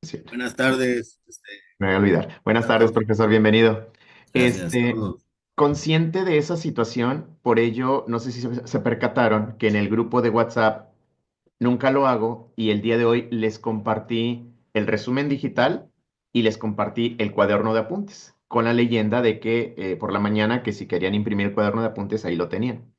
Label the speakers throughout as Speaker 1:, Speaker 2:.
Speaker 1: Sí,
Speaker 2: Buenas tardes.
Speaker 1: me voy a olvidar. Buenas tardes,
Speaker 2: Santos.
Speaker 1: profesor, bienvenido.
Speaker 2: Gracias.
Speaker 1: Este,
Speaker 2: Saludos.
Speaker 1: consciente de esa situación, por ello, no sé si se percataron que en el grupo de WhatsApp nunca lo hago y el día de hoy les compartí el resumen digital y les compartí el cuaderno de apuntes, con la leyenda de que por la mañana que si querían imprimir el cuaderno de apuntes, ahí lo tenían.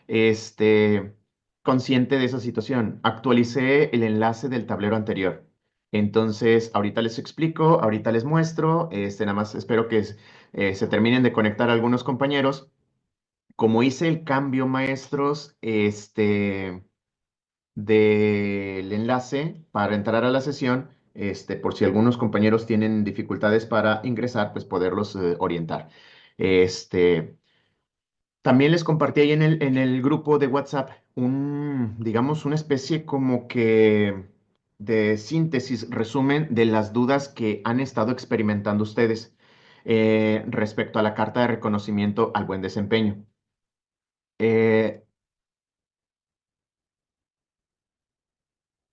Speaker 1: este, Consciente de esa situación. Actualicé el enlace del tablero anterior. Entonces, ahorita les explico, ahorita les muestro. Nada más espero que se terminen de conectar algunos compañeros. Como hice el cambio, maestros, del enlace para entrar a la sesión, por si algunos compañeros tienen dificultades para ingresar, pues poderlos orientar. Este, También les compartí ahí en el grupo de WhatsApp digamos, una especie como que de síntesis, resumen de las dudas que han estado experimentando ustedes respecto a la carta de reconocimiento al buen desempeño. Eh,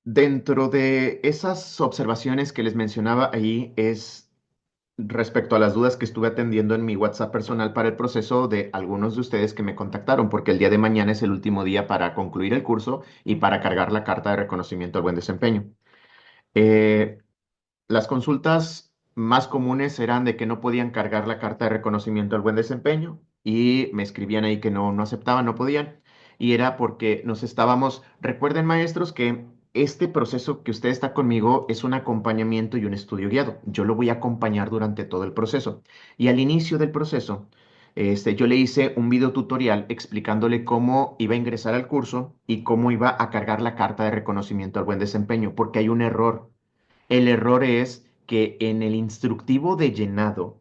Speaker 1: Dentro de esas observaciones que les mencionaba ahí es respecto a las dudas que estuve atendiendo en mi WhatsApp personal para el proceso de algunos de ustedes que me contactaron, porque el día de mañana es el último día para concluir el curso y para cargar la carta de reconocimiento al buen desempeño. Eh, las consultas más comunes eran de que no podían cargar la carta de reconocimiento al buen desempeño y me escribían ahí que no aceptaban, no podían. Y era porque nos estábamos, recuerden maestros que este proceso que usted está conmigo es un acompañamiento y un estudio guiado. Yo lo voy a acompañar durante todo el proceso. Y al inicio del proceso, yo le hice un video tutorial explicándole cómo iba a ingresar al curso y cómo iba a cargar la carta de reconocimiento al buen desempeño, porque hay un error. El error es que en el instructivo de llenado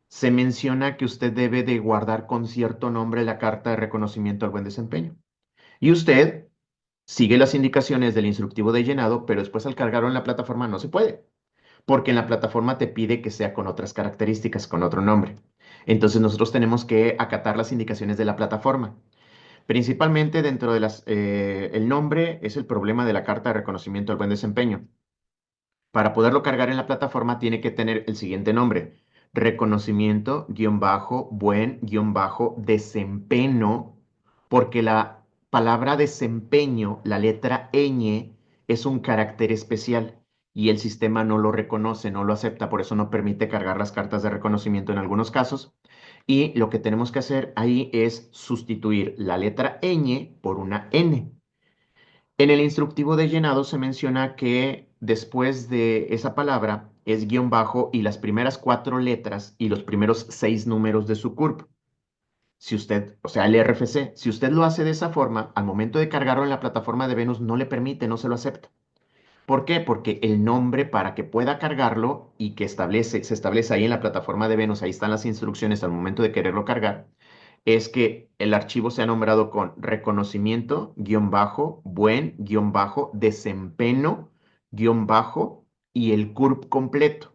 Speaker 1: se menciona que usted debe de guardar con cierto nombre la carta de reconocimiento al buen desempeño. Y usted sigue las indicaciones del instructivo de llenado, pero después al cargarlo en la plataforma no se puede, porque en la plataforma te pide que sea con otras características, con otro nombre. Entonces nosotros tenemos que acatar las indicaciones de la plataforma. Principalmente dentro de el nombre es el problema de la carta de reconocimiento al buen desempeño. Para poderlo cargar en la plataforma tiene que tener el siguiente nombre: reconocimiento, guión bajo, buen, guión bajo, desempeño, porque la palabra desempeño, la letra ñ, es un carácter especial y el sistema no lo reconoce, no lo acepta, por eso no permite cargar las cartas de reconocimiento en algunos casos. Y lo que tenemos que hacer ahí es sustituir la letra ñ por una n. En el instructivo de llenado se menciona que después de esa palabra es guión bajo y las primeras cuatro letras y los primeros seis números de su CURP. Si usted, o sea, el RFC, si usted lo hace de esa forma, al momento de cargarlo en la plataforma de Venus no le permite, no se lo acepta. ¿Por qué? Porque el nombre para que pueda cargarlo y que se establece ahí en la plataforma de Venus, ahí están las instrucciones al momento de quererlo cargar, es que el archivo sea nombrado con reconocimiento, guión bajo, buen, guión bajo, desempeño, guión bajo y el CURP completo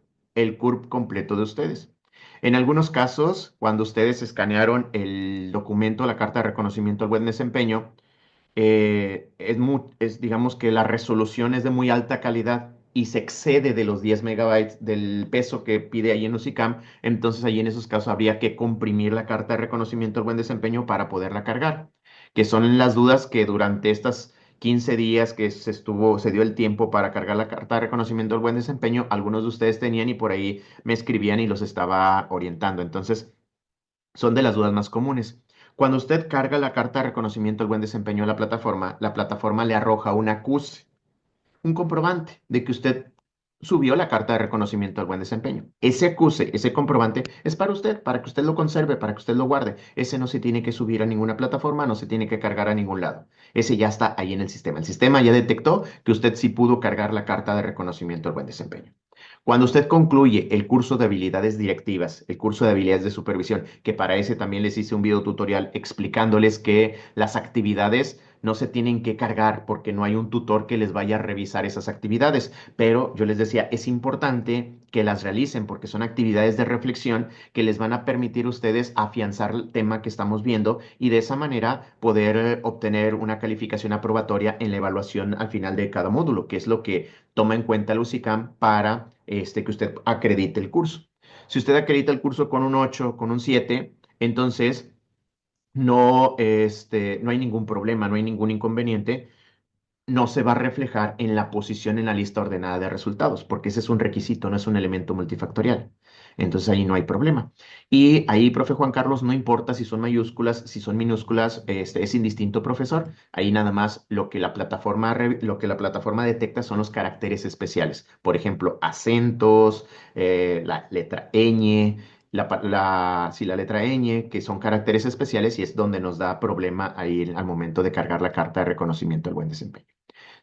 Speaker 1: de ustedes. En algunos casos, cuando ustedes escanearon el documento, la carta de reconocimiento al buen desempeño, digamos que la resolución es de muy alta calidad y se excede de los 10 megabytes del peso que pide ahí en UCICAM, entonces ahí en esos casos habría que comprimir la carta de reconocimiento al buen desempeño para poderla cargar, que son las dudas que durante estas 15 días que se dio el tiempo para cargar la carta de reconocimiento al buen desempeño, algunos de ustedes tenían y por ahí me escribían y los estaba orientando. Entonces, son de las dudas más comunes. Cuando usted carga la carta de reconocimiento al buen desempeño a la plataforma le arroja un acuse, un comprobante de que usted subió la carta de reconocimiento al buen desempeño. Ese acuse, ese comprobante es para usted, para que usted lo conserve, para que usted lo guarde. Ese no se tiene que subir a ninguna plataforma, no se tiene que cargar a ningún lado. Ese ya está ahí en el sistema. El sistema ya detectó que usted sí pudo cargar la carta de reconocimiento al buen desempeño. Cuando usted concluye el curso de habilidades directivas, el curso de habilidades de supervisión, que para ese también les hice un video tutorial explicándoles que las actividades no se tienen que cargar porque no hay un tutor que les vaya a revisar esas actividades, pero yo les decía, es importante que las realicen porque son actividades de reflexión que les van a permitir a ustedes afianzar el tema que estamos viendo y de esa manera poder obtener una calificación aprobatoria en la evaluación al final de cada módulo, que es lo que toma en cuenta el UCICAM para que usted acredite el curso. Si usted acredita el curso con un 8, con un 7, entonces no hay ningún problema, no hay ningún inconveniente, no se va a reflejar en la posición en la lista ordenada de resultados, porque ese es un requisito, no es un elemento multifactorial. Entonces ahí no hay problema. Y ahí, profe Juan Carlos, no importa si son mayúsculas, si son minúsculas, es indistinto, profesor. Ahí nada más lo que la plataforma detecta son los caracteres especiales. Por ejemplo, acentos, la letra ñ, sí, la letra ñ, que son caracteres especiales y es donde nos da problema ahí al momento de cargar la carta de reconocimiento del buen desempeño.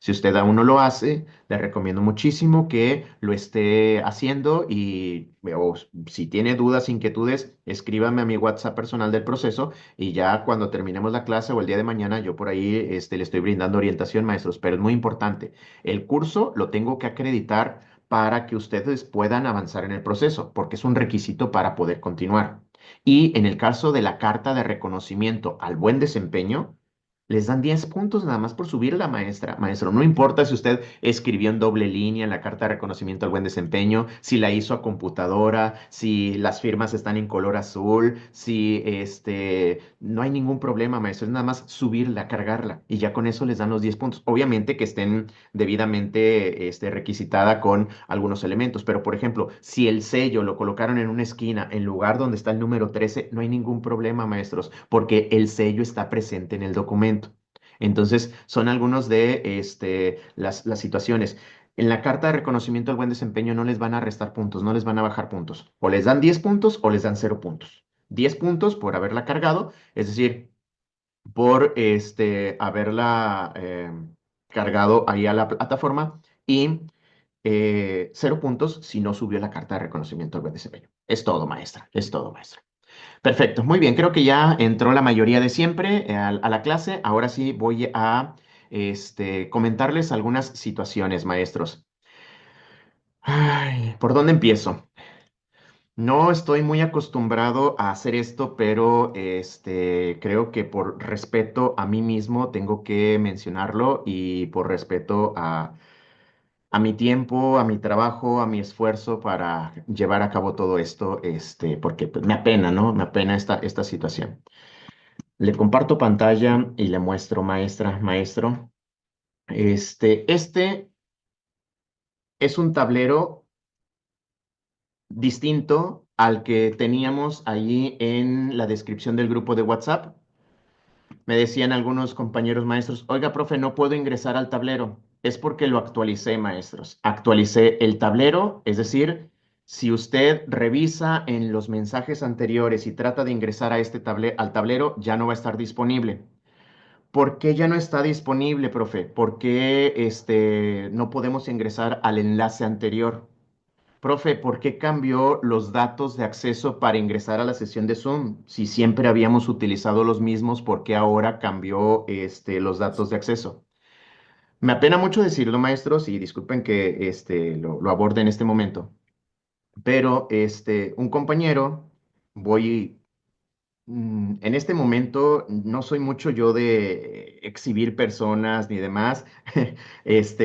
Speaker 1: Si usted aún no lo hace, le recomiendo muchísimo que lo esté haciendo y o si tiene dudas, inquietudes, escríbame a mi WhatsApp personal del proceso y ya cuando terminemos la clase o el día de mañana, yo por ahí le estoy brindando orientación, maestros. Pero es muy importante, el curso lo tengo que acreditar para que ustedes puedan avanzar en el proceso, porque es un requisito para poder continuar. Y en el caso de la carta de reconocimiento al buen desempeño, les dan 10 puntos nada más por subirla, maestra. Maestro, no importa si usted escribió en doble línea en la carta de reconocimiento al buen desempeño, si la hizo a computadora, si las firmas están en color azul, si no hay ningún problema, maestro. Es nada más subirla, cargarla y ya con eso les dan los 10 puntos. Obviamente que estén debidamente requisitada con algunos elementos, pero por ejemplo, si el sello lo colocaron en una esquina en lugar donde está el número 13, no hay ningún problema, maestros, porque el sello está presente en el documento. Entonces, son algunos de las situaciones. En la carta de reconocimiento del buen desempeño no les van a restar puntos, no les van a bajar puntos. O les dan 10 puntos o les dan 0 puntos. 10 puntos por haberla cargado, es decir, por haberla cargado ahí a la plataforma y 0 puntos si no subió la carta de reconocimiento del buen desempeño. Es todo, maestra, es todo, maestra. Perfecto, muy bien, creo que ya entró la mayoría de siempre a la clase. Ahora sí voy a comentarles algunas situaciones, maestros. Ay, ¿por dónde empiezo? No estoy muy acostumbrado a hacer esto, pero creo que por respeto a mí mismo tengo que mencionarlo y por respeto a mi tiempo, a mi trabajo, a mi esfuerzo para llevar a cabo todo esto, porque pues, me apena, ¿no? Me apena esta situación. Le comparto pantalla y le muestro, maestra, maestro. Este es un tablero distinto al que teníamos allí en la descripción del grupo de WhatsApp. Me decían algunos compañeros maestros, oiga, profe, no puedo ingresar al tablero. Es porque lo actualicé, maestros. Actualicé el tablero, es decir, si usted revisa en los mensajes anteriores y trata de ingresar a al tablero, ya no va a estar disponible. ¿Por qué ya no está disponible, profe? ¿Por qué no podemos ingresar al enlace anterior? Profe, ¿por qué cambió los datos de acceso para ingresar a la sesión de Zoom? Si siempre habíamos utilizado los mismos, ¿por qué ahora cambió los datos de acceso? Me apena mucho decirlo, maestros, y disculpen que lo aborde en este momento, pero un compañero, voy en este momento no soy mucho yo de exhibir personas ni demás.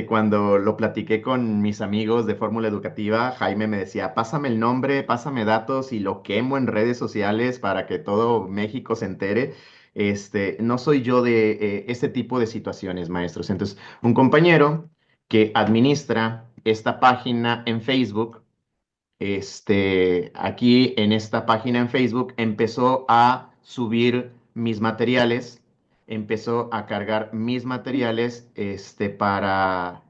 Speaker 1: Cuando lo platiqué con mis amigos de Fórmula Educativa, Jaime me decía, pásame el nombre, pásame datos y lo quemo en redes sociales para que todo México se entere. No soy yo de este tipo de situaciones, maestros. Entonces, un compañero que administra esta página en Facebook, aquí en esta página en Facebook empezó a subir mis materiales, empezó a cargar mis materiales, para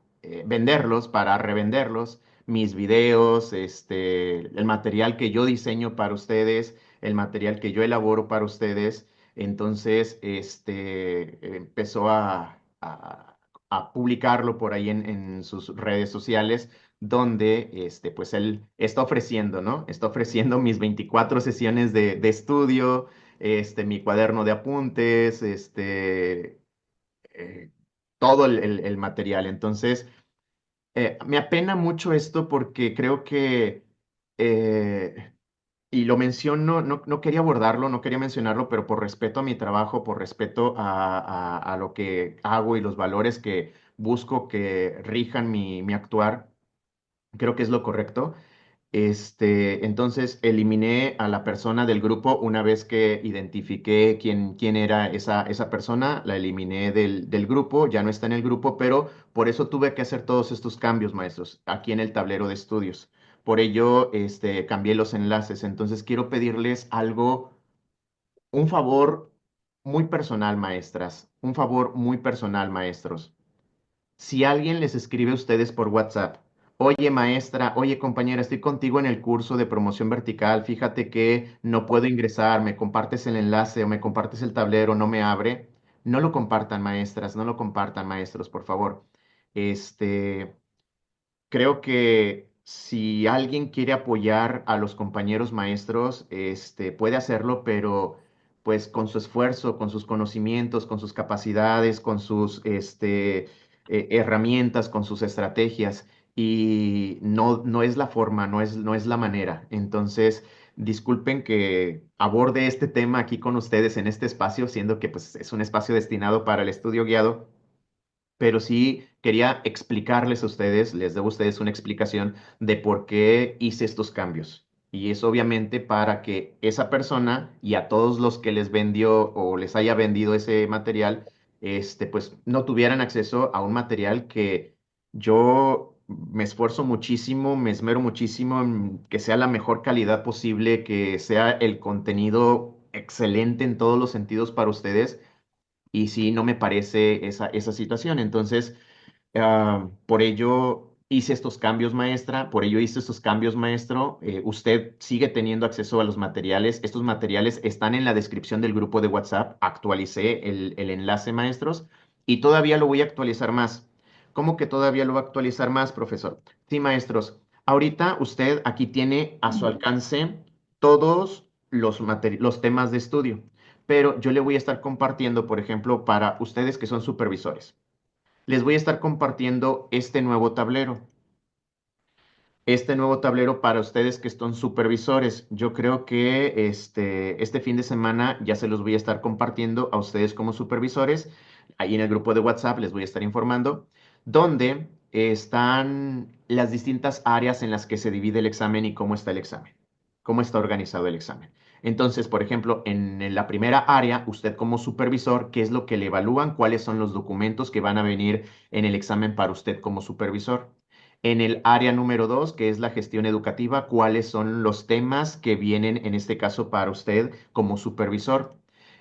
Speaker 1: venderlos, para revenderlos, mis videos, el material que yo diseño para ustedes, el material que yo elaboro para ustedes. Entonces, empezó a publicarlo por ahí en sus redes sociales, donde pues él está ofreciendo, ¿no? Está ofreciendo mis 24 sesiones de estudio, mi cuaderno de apuntes, eh, todo el material. Entonces, me apena mucho esto porque creo que, eh, y lo menciono, no quería abordarlo, no quería mencionarlo, pero por respeto a mi trabajo, por respeto a lo que hago y los valores que busco que rijan mi actuar, creo que es lo correcto. Entonces eliminé a la persona del grupo una vez que identifiqué quién era esa persona, la eliminé del grupo, ya no está en el grupo, pero por eso tuve que hacer todos estos cambios, maestros, aquí en el tablero de estudios. Por ello, cambié los enlaces. Entonces quiero pedirles algo, un favor muy personal, maestras, un favor muy personal, maestros. Si alguien les escribe a ustedes por WhatsApp, oye maestra, oye compañera, estoy contigo en el curso de promoción vertical, fíjate que no puedo ingresar, me compartes el enlace o me compartes el tablero, no me abre, no lo compartan maestras, no lo compartan maestros, por favor. Este, Creo que si alguien quiere apoyar a los compañeros maestros, puede hacerlo, pero pues con su esfuerzo, con sus conocimientos, con sus capacidades, con sus herramientas, con sus estrategias. Y no es la forma, no es la manera. Entonces, disculpen que aborde este tema aquí con ustedes en este espacio, siendo que pues, es un espacio destinado para el estudio guiado, pero sí quería explicarles a ustedes, les debo a ustedes una explicación de por qué hice estos cambios. Y es obviamente para que esa persona y a todos los que les vendió o les haya vendido ese material, pues no tuvieran acceso a un material que yo me esfuerzo muchísimo, me esmero muchísimo en que sea la mejor calidad posible, que sea el contenido excelente en todos los sentidos para ustedes y sí, no me parece esa situación. Entonces, por ello hice estos cambios, maestra, por ello hice estos cambios, maestro. Usted sigue teniendo acceso a los materiales. Estos materiales están en la descripción del grupo de WhatsApp. Actualicé el enlace, maestros, y todavía lo voy a actualizar más. ¿Cómo que todavía lo va a actualizar más, profesor? Sí, maestros. Ahorita usted aquí tiene a su alcance todos los temas de estudio, pero yo le voy a estar compartiendo, por ejemplo, para ustedes que son supervisores, les voy a estar compartiendo este nuevo tablero para ustedes que son supervisores. Yo creo que este fin de semana ya se los voy a estar compartiendo a ustedes como supervisores. Ahí en el grupo de WhatsApp les voy a estar informando, donde están las distintas áreas en las que se divide el examen y cómo está el examen, cómo está organizado el examen. Entonces, por ejemplo, en la primera área, usted como supervisor, ¿qué es lo que le evalúan? ¿Cuáles son los documentos que van a venir en el examen para usted como supervisor? En el área número 2, que es la gestión educativa, ¿cuáles son los temas que vienen en este caso para usted como supervisor?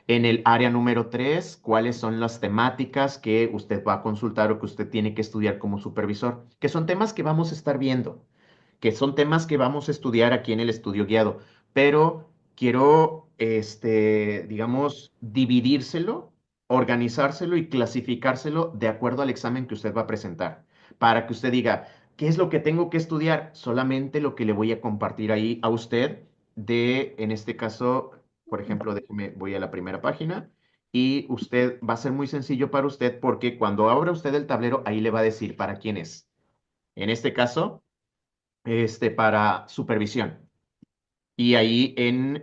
Speaker 1: En el área número 3, ¿cuáles son las temáticas que usted va a consultar o que usted tiene que estudiar como supervisor? Que son temas que vamos a estar viendo, que son temas que vamos a estudiar aquí en el estudio guiado, pero quiero, digamos, dividírselo, organizárselo y clasificárselo de acuerdo al examen que usted va a presentar, para que usted diga, ¿qué es lo que tengo que estudiar? Solamente lo que le voy a compartir ahí a usted en este caso, por ejemplo, déjeme, voy a la primera página. Y usted va a ser muy sencillo para usted porque cuando abra usted el tablero, ahí le va a decir para quién es. En este caso, para supervisión. Y ahí en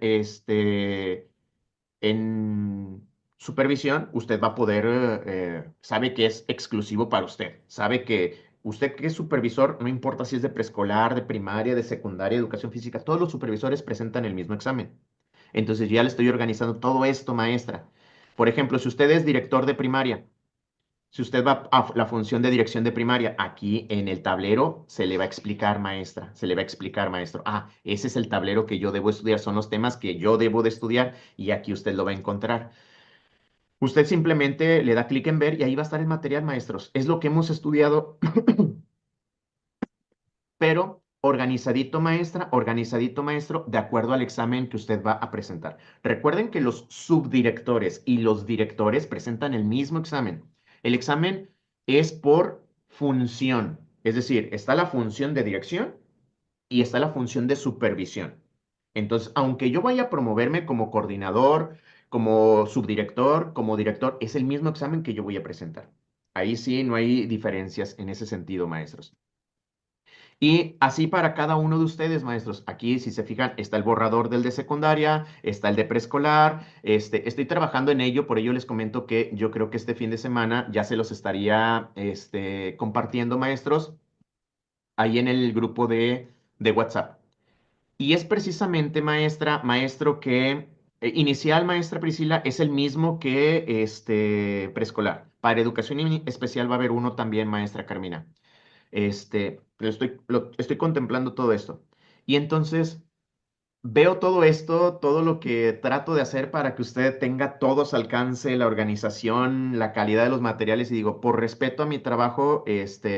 Speaker 1: supervisión, usted va a poder, sabe que es exclusivo para usted. Sabe que usted que es supervisor, no importa si es de preescolar, de primaria, de secundaria, educación física, todos los supervisores presentan el mismo examen. Entonces ya le estoy organizando todo esto, maestra. Por ejemplo, si usted es director de primaria, si usted va a la función de dirección de primaria, aquí en el tablero se le va a explicar, maestra, se le va a explicar, maestro. Ah, ese es el tablero que yo debo estudiar, son los temas que yo debo de estudiar y aquí usted lo va a encontrar. Usted simplemente le da clic en ver y ahí va a estar el material, maestros. Es lo que hemos estudiado, pero organizadito, maestro, de acuerdo al examen que usted va a presentar. Recuerden que los subdirectores y los directores presentan el mismo examen. El examen es por función. Es decir, está la función de dirección y está la función de supervisión. Entonces, aunque yo vaya a promoverme como coordinador, como subdirector, como director, es el mismo examen que yo voy a presentar. Ahí sí no hay diferencias en ese sentido, maestros. Y así para cada uno de ustedes, maestros. Aquí, si se fijan, está el borrador del de secundaria, está el de preescolar. Estoy trabajando en ello, por ello les comento que yo creo que este fin de semana ya se los estaría compartiendo, maestros, ahí en el grupo de WhatsApp. Y es precisamente, maestra, maestro, que inicial, maestra Priscila, es el mismo que preescolar. Para educación especial va a haber uno también, maestra Carmina. Estoy contemplando todo esto. Y entonces veo todo esto, todo lo que trato de hacer para que usted tenga todo a su alcance, la organización, la calidad de los materiales, y digo, por respeto a mi trabajo,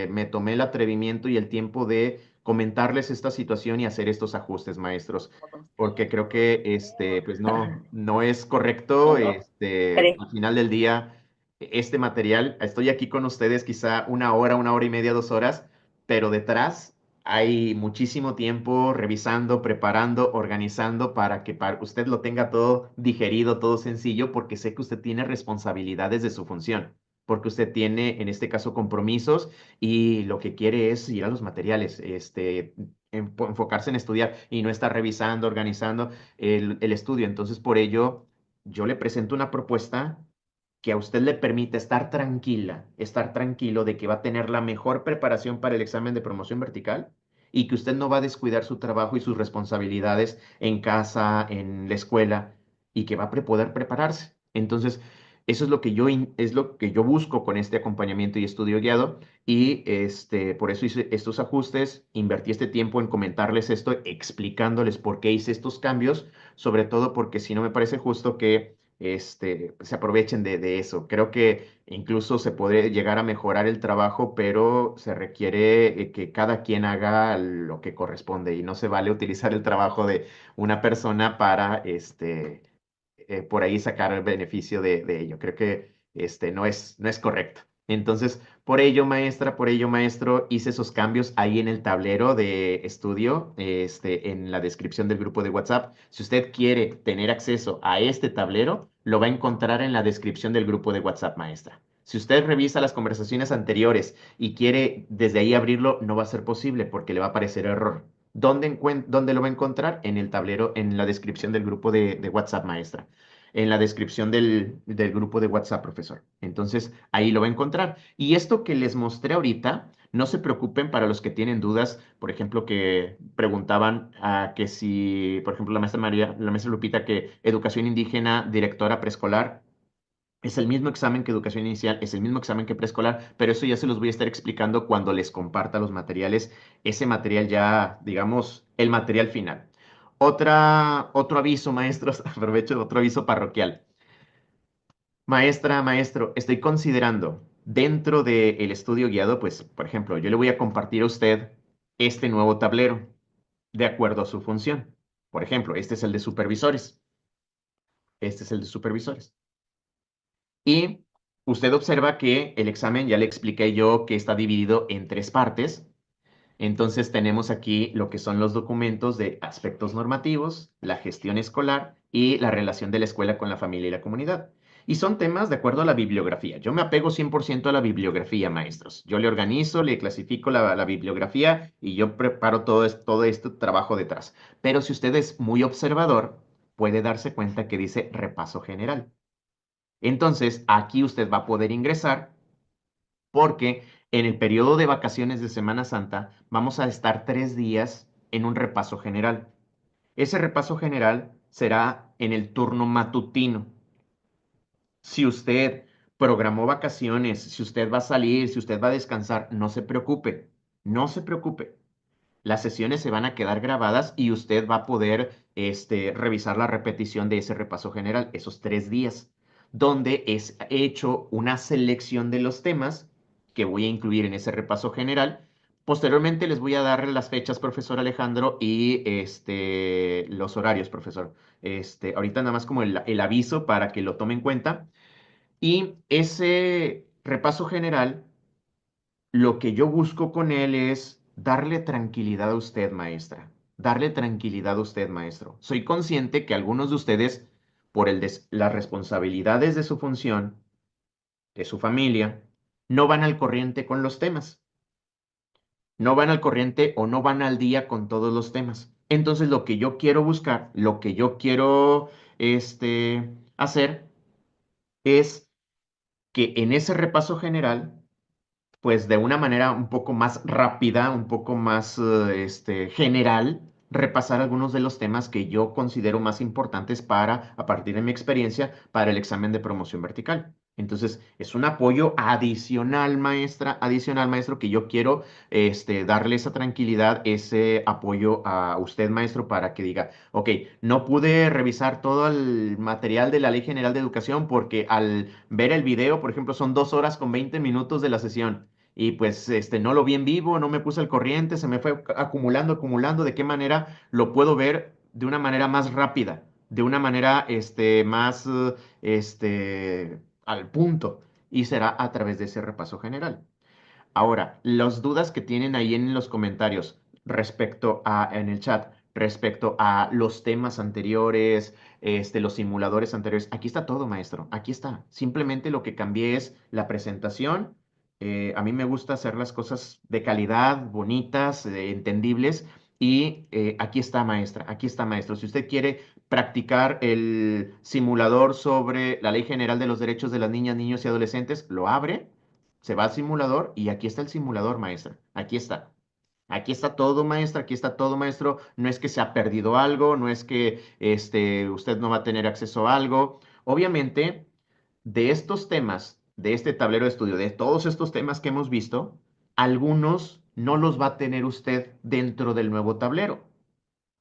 Speaker 1: me tomé el atrevimiento y el tiempo de comentarles esta situación y hacer estos ajustes, maestros, porque creo que pues no es correcto,
Speaker 2: Uno, tres.
Speaker 1: al final del día, este material, estoy aquí con ustedes quizá una hora y media, 2 horas, pero detrás hay muchísimo tiempo revisando, preparando, organizando para que usted lo tenga todo digerido, todo sencillo, porque sé que usted tiene responsabilidades de su función, porque usted tiene, en este caso, compromisos y lo que quiere es ir a los materiales, enfocarse en estudiar y no estar revisando, organizando el estudio. Entonces, por ello, yo le presento una propuesta que a usted le permite estar tranquila, estar tranquilo de que va a tener la mejor preparación para el examen de promoción vertical y que usted no va a descuidar su trabajo y sus responsabilidades en casa, en la escuela, y que va a poder prepararse. Entonces, eso es lo que yo busco con este acompañamiento y estudio guiado, y por eso hice estos ajustes, invertí este tiempo en comentarles esto, explicándoles por qué hice estos cambios, sobre todo porque si no me parece justo que se aprovechen de eso. Creo que incluso se puede llegar a mejorar el trabajo, pero se requiere que cada quien haga lo que corresponde y no se vale utilizar el trabajo de una persona para por ahí sacar el beneficio de ello. Creo que no es correcto. Entonces, por ello, maestra, por ello, maestro, hice esos cambios ahí en el tablero de estudio, en la descripción del grupo de WhatsApp. Si usted quiere tener acceso a este tablero, lo va a encontrar en la descripción del grupo de WhatsApp, maestra. Si usted revisa las conversaciones anteriores y quiere desde ahí abrirlo, no va a ser posible porque le va a aparecer error. ¿Dónde lo va a encontrar? En el tablero, en la descripción del grupo de WhatsApp, maestra. En la descripción del grupo de WhatsApp, profesor. Entonces, ahí lo va a encontrar. Y esto que les mostré ahorita, no se preocupen para los que tienen dudas, por ejemplo, que preguntaban que si, por ejemplo, la maestra María, la maestra Lupita, que educación indígena, directora preescolar, es el mismo examen que educación inicial, es el mismo examen que preescolar, pero eso ya se los voy a estar explicando cuando les comparta los materiales, ese material ya, digamos, el material final. Otro aviso, maestros, aprovecho otro aviso parroquial. Maestra, maestro, estoy considerando dentro del estudio guiado, pues, por ejemplo, yo le voy a compartir a usted este nuevo tablero de acuerdo a su función. Por ejemplo, este es el de supervisores. Este es el de supervisores. Y usted observa que el examen, ya le expliqué yo que está dividido en 3 partes. Entonces tenemos aquí lo que son los documentos de aspectos normativos, la gestión escolar y la relación de la escuela con la familia y la comunidad. Y son temas de acuerdo a la bibliografía. Yo me apego 100% a la bibliografía, maestros. Yo le organizo, le clasifico la bibliografía y yo preparo todo este trabajo detrás. Pero si usted es muy observador, puede darse cuenta que dice repaso general. Entonces, aquí usted va a poder ingresar porque en el periodo de vacaciones de Semana Santa vamos a estar 3 días en un repaso general. Ese repaso general será en el turno matutino. Si usted programó vacaciones, si usted va a salir, si usted va a descansar, no se preocupe, no se preocupe. Las sesiones se van a quedar grabadas y usted va a poder revisar la repetición de ese repaso general, esos 3 días, donde es hecho una selección de los temas que voy a incluir en ese repaso general. Posteriormente les voy a dar las fechas, profesor Alejandro, y los horarios, profesor. Ahorita nada más como el aviso para que lo tome en cuenta. Y ese repaso general lo que yo busco con él es darle tranquilidad a usted, maestra. Darle tranquilidad a usted, maestro. Soy consciente que algunos de ustedes, por las responsabilidades de su función, de su familia, no van al corriente con los temas. No van al corriente o no van al día con todos los temas. Entonces, lo que yo quiero buscar, lo que yo quiero hacer es que en ese repaso general pues de una manera un poco más rápida, un poco más general, repasar algunos de los temas que yo considero más importantes para, a partir de mi experiencia, para el examen de promoción vertical. Entonces, es un apoyo adicional, maestra, adicional, maestro, que yo quiero darle esa tranquilidad, ese apoyo a usted, maestro, para que diga, ok, no pude revisar todo el material de la Ley General de Educación porque al ver el video, por ejemplo, son 2 horas con 20 minutos de la sesión y pues no lo vi en vivo, no me puse al corriente, se me fue acumulando, acumulando. ¿De qué manera lo puedo ver de una manera más rápida? De una manera más al punto. Y será a través de ese repaso general. Ahora, las dudas que tienen ahí en los comentarios en el chat, respecto a los temas anteriores, los simuladores anteriores, aquí está todo, maestro, aquí está. Simplemente lo que cambié es la presentación. A mí me gusta hacer las cosas de calidad, bonitas, entendibles. Y aquí está, maestra, aquí está, maestro. Si usted quiere practicar el simulador sobre la Ley General de los Derechos de las Niñas, Niños y Adolescentes, lo abre, se va al simulador y aquí está el simulador, maestra. Aquí está. Aquí está todo, maestra. Aquí está todo, maestro. No es que se ha perdido algo, no es que usted no va a tener acceso a algo. Obviamente, de estos temas, de este tablero de estudio, de todos estos temas que hemos visto, algunos no los va a tener usted dentro del nuevo tablero.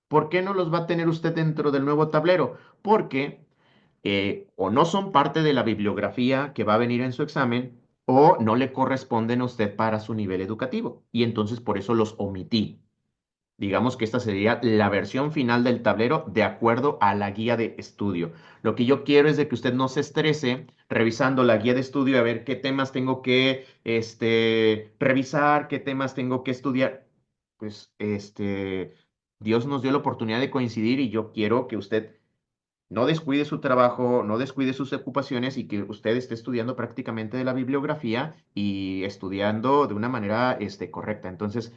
Speaker 1: ¿Por qué no los va a tener usted dentro del nuevo tablero? Porque o no son parte de la bibliografía que va a venir en su examen o no le corresponden a usted para su nivel educativo. Y entonces por eso los omití. Digamos que esta sería la versión final del tablero de acuerdo a la guía de estudio. Lo que yo quiero es de que usted no se estrese revisando la guía de estudio a ver qué temas tengo que revisar, qué temas tengo que estudiar. Pues Dios nos dio la oportunidad de coincidir y yo quiero que usted no descuide su trabajo, no descuide sus ocupaciones y que usted esté estudiando prácticamente de la bibliografía y estudiando de una manera correcta. Entonces,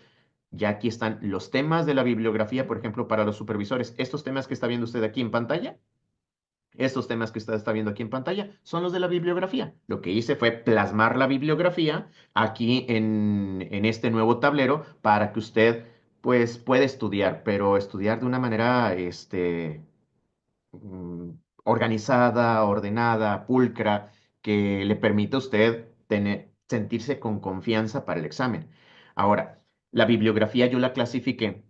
Speaker 1: ya aquí están los temas de la bibliografía, por ejemplo, para los supervisores. Estos temas que está viendo usted aquí en pantalla, estos temas que usted está viendo aquí en pantalla, son los de la bibliografía. Lo que hice fue plasmar la bibliografía aquí en este nuevo tablero para que usted, pues, pueda estudiar, pero estudiar de una manera, mm, organizada, ordenada, pulcra, que le permita a usted sentirse con confianza para el examen. Ahora, la bibliografía yo la clasifiqué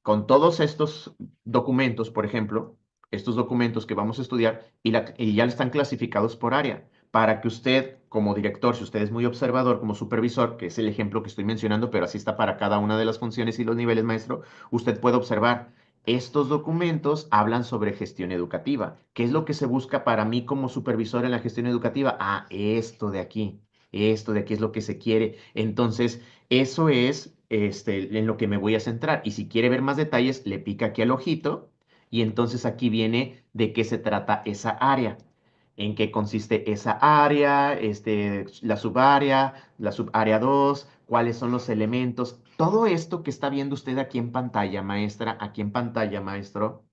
Speaker 1: con todos estos documentos, por ejemplo, estos documentos que vamos a estudiar y ya están clasificados por área, para que usted, como director, si usted es muy observador, como supervisor, que es el ejemplo que estoy mencionando, pero así está para cada una de las funciones y los niveles, maestro, usted puede observar. Estos documentos hablan sobre gestión educativa. ¿Qué es lo que se busca para mí como supervisor en la gestión educativa? Ah, esto de aquí es lo que se quiere. Entonces, eso es en lo que me voy a centrar. Y si quiere ver más detalles, le pica aquí al ojito y entonces aquí viene de qué se trata esa área, en qué consiste esa área, la subárea 2, cuáles son los elementos. Todo esto que está viendo usted aquí en pantalla, maestra, aquí en pantalla, maestro,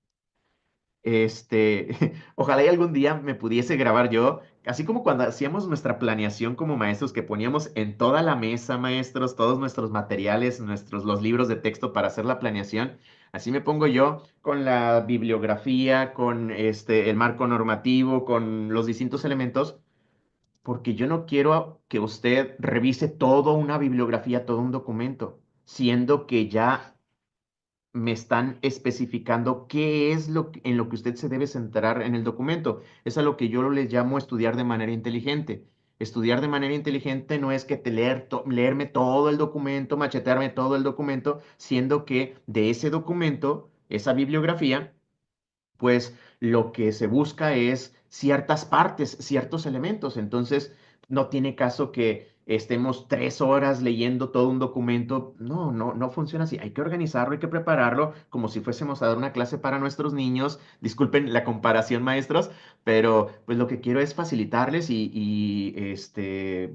Speaker 1: ojalá y algún día me pudiese grabar yo, así como cuando hacíamos nuestra planeación como maestros, que poníamos en toda la mesa, maestros, todos nuestros materiales, los libros de texto para hacer la planeación. Así me pongo yo con la bibliografía, con el marco normativo, con los distintos elementos, porque yo no quiero que usted revise toda una bibliografía, todo un documento, siendo que ya me están especificando qué es en lo que usted se debe centrar en el documento. Es a lo que yo les llamo estudiar de manera inteligente. Estudiar de manera inteligente no es que leerme todo el documento, machetearme todo el documento, siendo que de ese documento, esa bibliografía, pues lo que se busca es ciertas partes, ciertos elementos. Entonces, no tiene caso que estemos 3 horas leyendo todo un documento. No, no, no funciona así. Hay que organizarlo, hay que prepararlo como si fuésemos a dar una clase para nuestros niños. Disculpen la comparación, maestros, pero pues lo que quiero es facilitarles y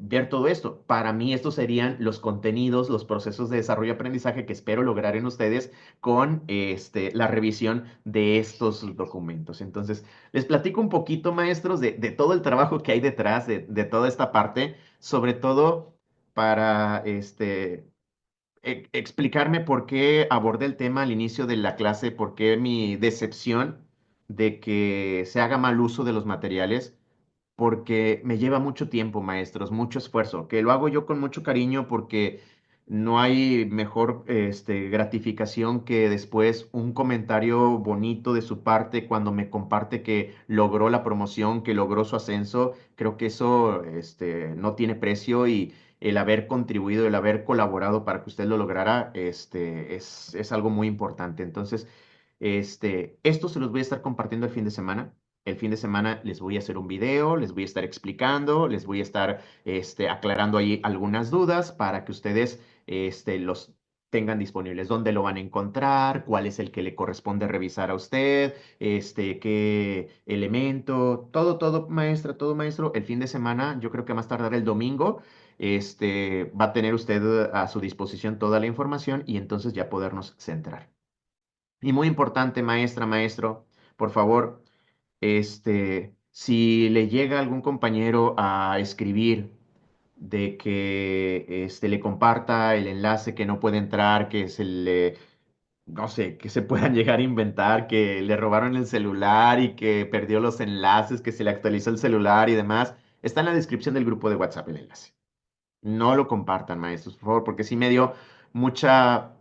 Speaker 1: ver todo esto. Para mí estos serían los contenidos, los procesos de desarrollo y aprendizaje que espero lograr en ustedes con la revisión de estos documentos. Entonces, les platico un poquito, maestros, de todo el trabajo que hay detrás de toda esta parte, sobre todo para explicarme por qué abordé el tema al inicio de la clase, por qué mi decepción de que se haga mal uso de los materiales, porque me lleva mucho tiempo, maestros, mucho esfuerzo, que lo hago yo con mucho cariño porque no hay mejor gratificación que después un comentario bonito de su parte cuando me comparte que logró la promoción, que logró su ascenso. Creo que eso no tiene precio y el haber contribuido, el haber colaborado para que usted lo lograra, es algo muy importante. Entonces, esto se los voy a estar compartiendo el fin de semana. El fin de semana les voy a hacer un video, les voy a estar explicando, les voy a estar aclarando ahí algunas dudas para que ustedes los tengan disponibles. ¿Dónde lo van a encontrar? ¿Cuál es el que le corresponde revisar a usted? ¿Qué elemento? Todo, todo, maestra, todo, maestro. El fin de semana, yo creo que más tardar el domingo, va a tener usted a su disposición toda la información y entonces ya podernos centrar. Y muy importante, maestra, maestro, por favor, si le llega algún compañero a escribir de que le comparta el enlace que no puede entrar, que se le, no sé, que se puedan llegar a inventar, que le robaron el celular y que perdió los enlaces, que se le actualizó el celular y demás, está en la descripción del grupo de WhatsApp el enlace. No lo compartan, maestros, por favor, porque sí me dio mucha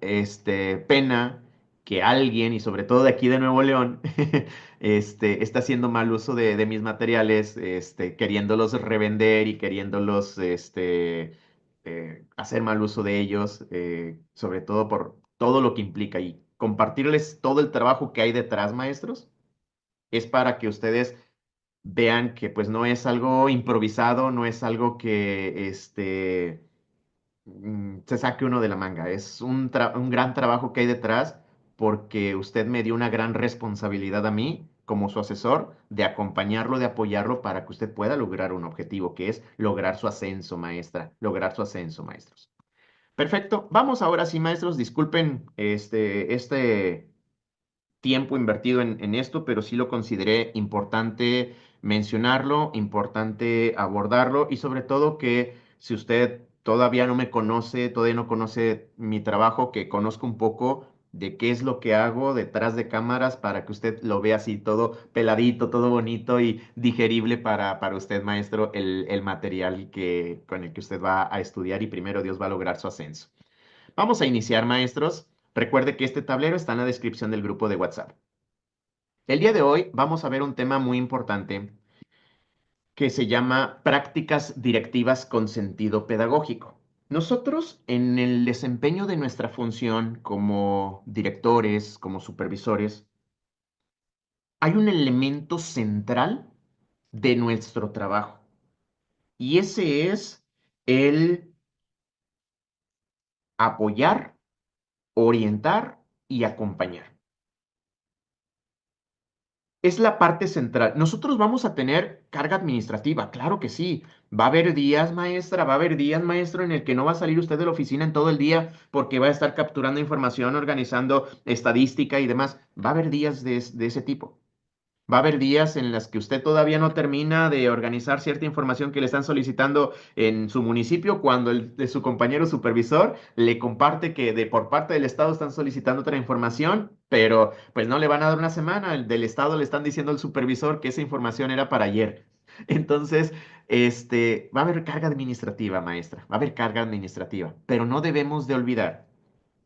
Speaker 1: pena que alguien, y sobre todo de aquí de Nuevo León, está haciendo mal uso de mis materiales, queriéndolos revender y queriéndolos hacer mal uso de ellos, sobre todo por todo lo que implica. Y compartirles todo el trabajo que hay detrás, maestros, es para que ustedes vean que pues no es algo improvisado, no es algo que se saque uno de la manga. Es un gran trabajo que hay detrás porque usted me dio una gran responsabilidad a mí como su asesor de acompañarlo, de apoyarlo para que usted pueda lograr un objetivo, que es lograr su ascenso, maestra, lograr su ascenso, maestros. Perfecto. Vamos ahora sí, maestros. Disculpen este tiempo invertido en esto, pero sí lo consideré importante mencionarlo, importante abordarlo y sobre todo que si usted todavía no me conoce, todavía no conoce mi trabajo, que conozca un poco de qué es lo que hago detrás de cámaras para que usted lo vea así todo peladito, todo bonito y digerible para usted, maestro, el material con el que usted va a estudiar y primero Dios va a lograr su ascenso. Vamos a iniciar, maestros. Recuerde que este tablero está en la descripción del grupo de WhatsApp. El día de hoy vamos a ver un tema muy importante que se llama prácticas directivas con sentido pedagógico. Nosotros, en el desempeño de nuestra función como directores, como supervisores, hay un elemento central de nuestro trabajo y ese es el apoyar, orientar y acompañar. Es la parte central. Nosotros vamos a tener carga administrativa, claro que sí. Va a haber días, maestra, va a haber días, maestro, en el que no va a salir usted de la oficina en todo el día porque va a estar capturando información, organizando estadística y demás. Va a haber días de ese tipo. Va a haber días en los que usted todavía no termina de organizar cierta información que le están solicitando en su municipio cuando el de su compañero supervisor le comparte que por parte del Estado están solicitando otra información, pero pues no le van a dar una semana. El del Estado le están diciendo al supervisor que esa información era para ayer. Entonces, va a haber carga administrativa, maestra, va a haber carga administrativa, pero no debemos de olvidar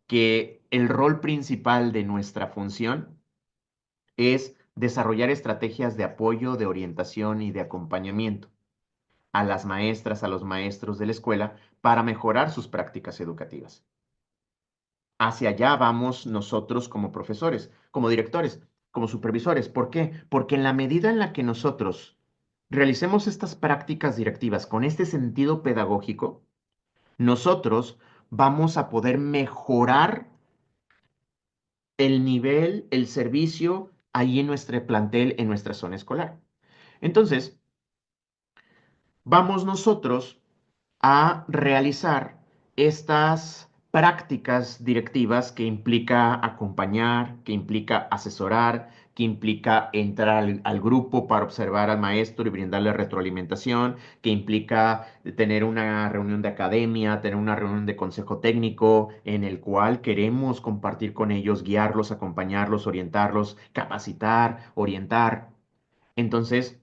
Speaker 1: que el rol principal de nuestra función es desarrollar estrategias de apoyo, de orientación y de acompañamiento a las maestras, a los maestros de la escuela para mejorar sus prácticas educativas. Hacia allá vamos nosotros como profesores, como directores, como supervisores. ¿Por qué? Porque en la medida en la que nosotros realicemos estas prácticas directivas con este sentido pedagógico, nosotros vamos a poder mejorar el nivel, el servicio ahí en nuestro plantel, en nuestra zona escolar. Entonces, vamos nosotros a realizar estas prácticas directivas que implica acompañar, que implica asesorar, que implica entrar al grupo para observar al maestro y brindarle retroalimentación, que implica tener una reunión de academia, tener una reunión de consejo técnico en el cual queremos compartir con ellos, guiarlos, acompañarlos, orientarlos, capacitar, orientar. Entonces,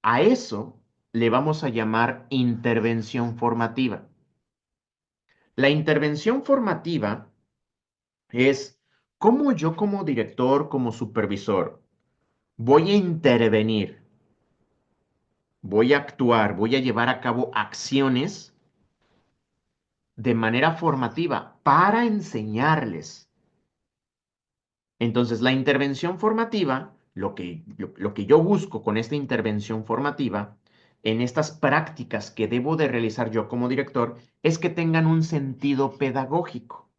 Speaker 1: a eso le vamos a llamar intervención formativa. La intervención formativa es cómo yo como director, como supervisor, voy a intervenir, voy a actuar, voy a llevar a cabo acciones de manera formativa para enseñarles. Entonces, la intervención formativa, lo que yo busco con esta intervención formativa, en estas prácticas que debo de realizar yo como director, es que tengan un sentido pedagógico.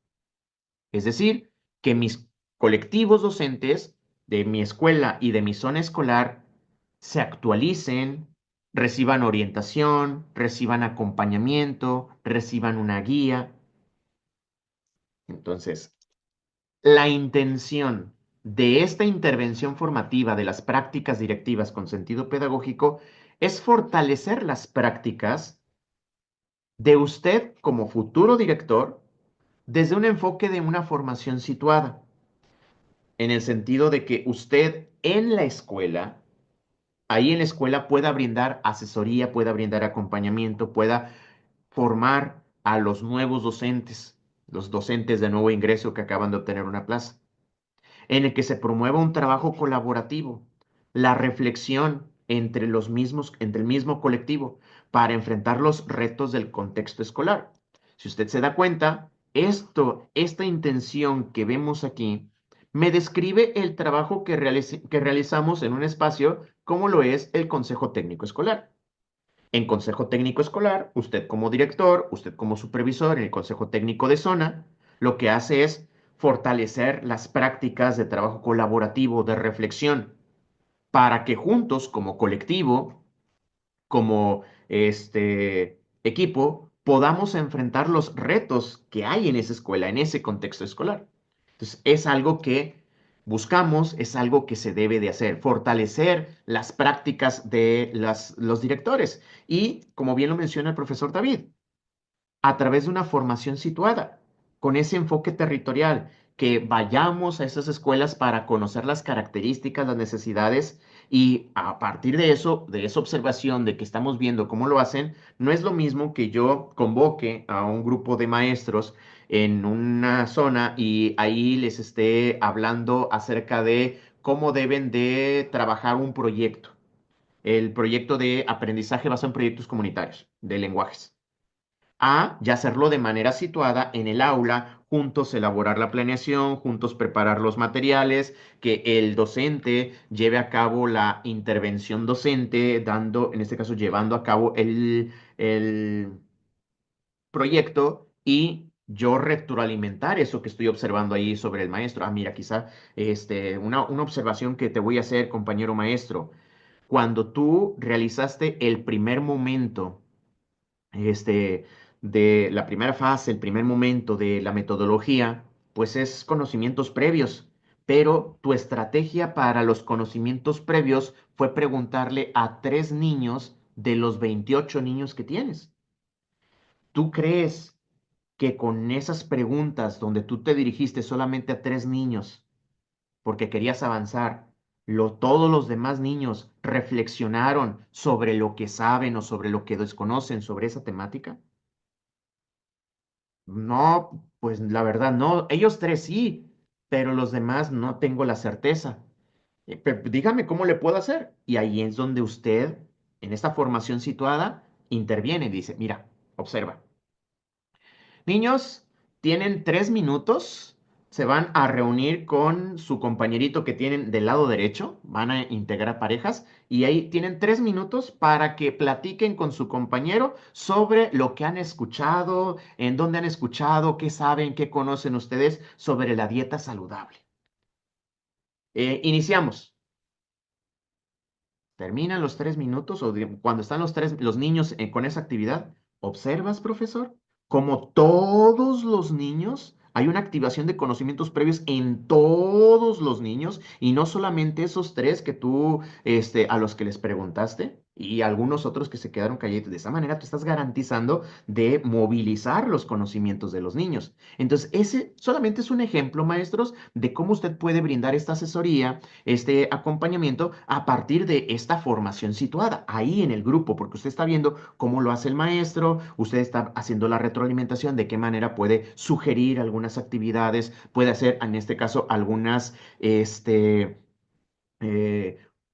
Speaker 1: Es decir, que mis colectivos docentes de mi escuela y de mi zona escolar se actualicen, reciban orientación, reciban acompañamiento, reciban una guía. Entonces, la intención de esta intervención formativa de las prácticas directivas con sentido pedagógico es fortalecer las prácticas de usted como futuro director desde un enfoque de una formación situada, en el sentido de que usted en la escuela, ahí en la escuela pueda brindar asesoría, pueda brindar acompañamiento, pueda formar a los nuevos docentes, los docentes de nuevo ingreso que acaban de obtener una plaza, en el que se promueva un trabajo colaborativo, la reflexión entre los mismos, entre el mismo colectivo, para enfrentar los retos del contexto escolar. Si usted se da cuenta, esta intención que vemos aquí, me describe el trabajo que realizamos en un espacio como lo es el Consejo Técnico Escolar. En Consejo Técnico Escolar, usted como director, usted como supervisor en el Consejo Técnico de Zona, lo que hace es fortalecer las prácticas de trabajo colaborativo, de reflexión, para que juntos, como colectivo, como equipo, podamos enfrentar los retos que hay en esa escuela, en ese contexto escolar. Entonces, es algo que buscamos, es algo que se debe de hacer, fortalecer las prácticas de los directores. Y, como bien lo menciona el profesor David, a través de una formación situada, con ese enfoque territorial, que vayamos a esas escuelas para conocer las características, las necesidades y a partir de eso, de esa observación de que estamos viendo cómo lo hacen, no es lo mismo que yo convoque a un grupo de maestros en una zona y ahí les esté hablando acerca de cómo deben de trabajar un proyecto, el proyecto de aprendizaje basado en proyectos comunitarios de lenguajes, a ya hacerlo de manera situada en el aula, juntos elaborar la planeación, juntos preparar los materiales, que el docente lleve a cabo la intervención docente, dando, en este caso, llevando a cabo el proyecto y yo retroalimentar eso que estoy observando ahí sobre el maestro. Ah, mira, quizá una observación que te voy a hacer, compañero maestro. Cuando tú realizaste el primer momento este, de la primera fase, el primer momento de la metodología, pues es conocimientos previos, pero tu estrategia para los conocimientos previos fue preguntarle a 3 niños de los 28 niños que tienes. ¿Tú crees que con esas preguntas donde tú te dirigiste solamente a 3 niños porque querías avanzar, todos los demás niños reflexionaron sobre lo que saben o sobre lo que desconocen sobre esa temática? No, pues la verdad no. Ellos 3 sí, pero los demás no tengo la certeza. Pero dígame cómo le puedo hacer. Y ahí es donde usted, en esta formación situada, interviene y dice, mira, observa. Niños, tienen 3 minutos se van a reunir con su compañerito que tienen del lado derecho, van a integrar parejas y ahí tienen 3 minutos para que platiquen con su compañero sobre lo que han escuchado, en dónde han escuchado, qué saben, qué conocen ustedes sobre la dieta saludable. Iniciamos. Terminan los 3 minutos o cuando están los niños con esa actividad, ¿observas, profesor? Como todos los niños, hay una activación de conocimientos previos en todos los niños y no solamente esos tres que tú, a los que les preguntaste y algunos otros que se quedaron calladitos. De esa manera tú estás garantizando de movilizar los conocimientos de los niños. Entonces, ese solamente es un ejemplo, maestros, de cómo usted puede brindar esta asesoría, este acompañamiento a partir de esta formación situada ahí en el grupo, porque usted está viendo cómo lo hace el maestro, usted está haciendo la retroalimentación, de qué manera puede sugerir algunas actividades, puede hacer en este caso algunas, eh,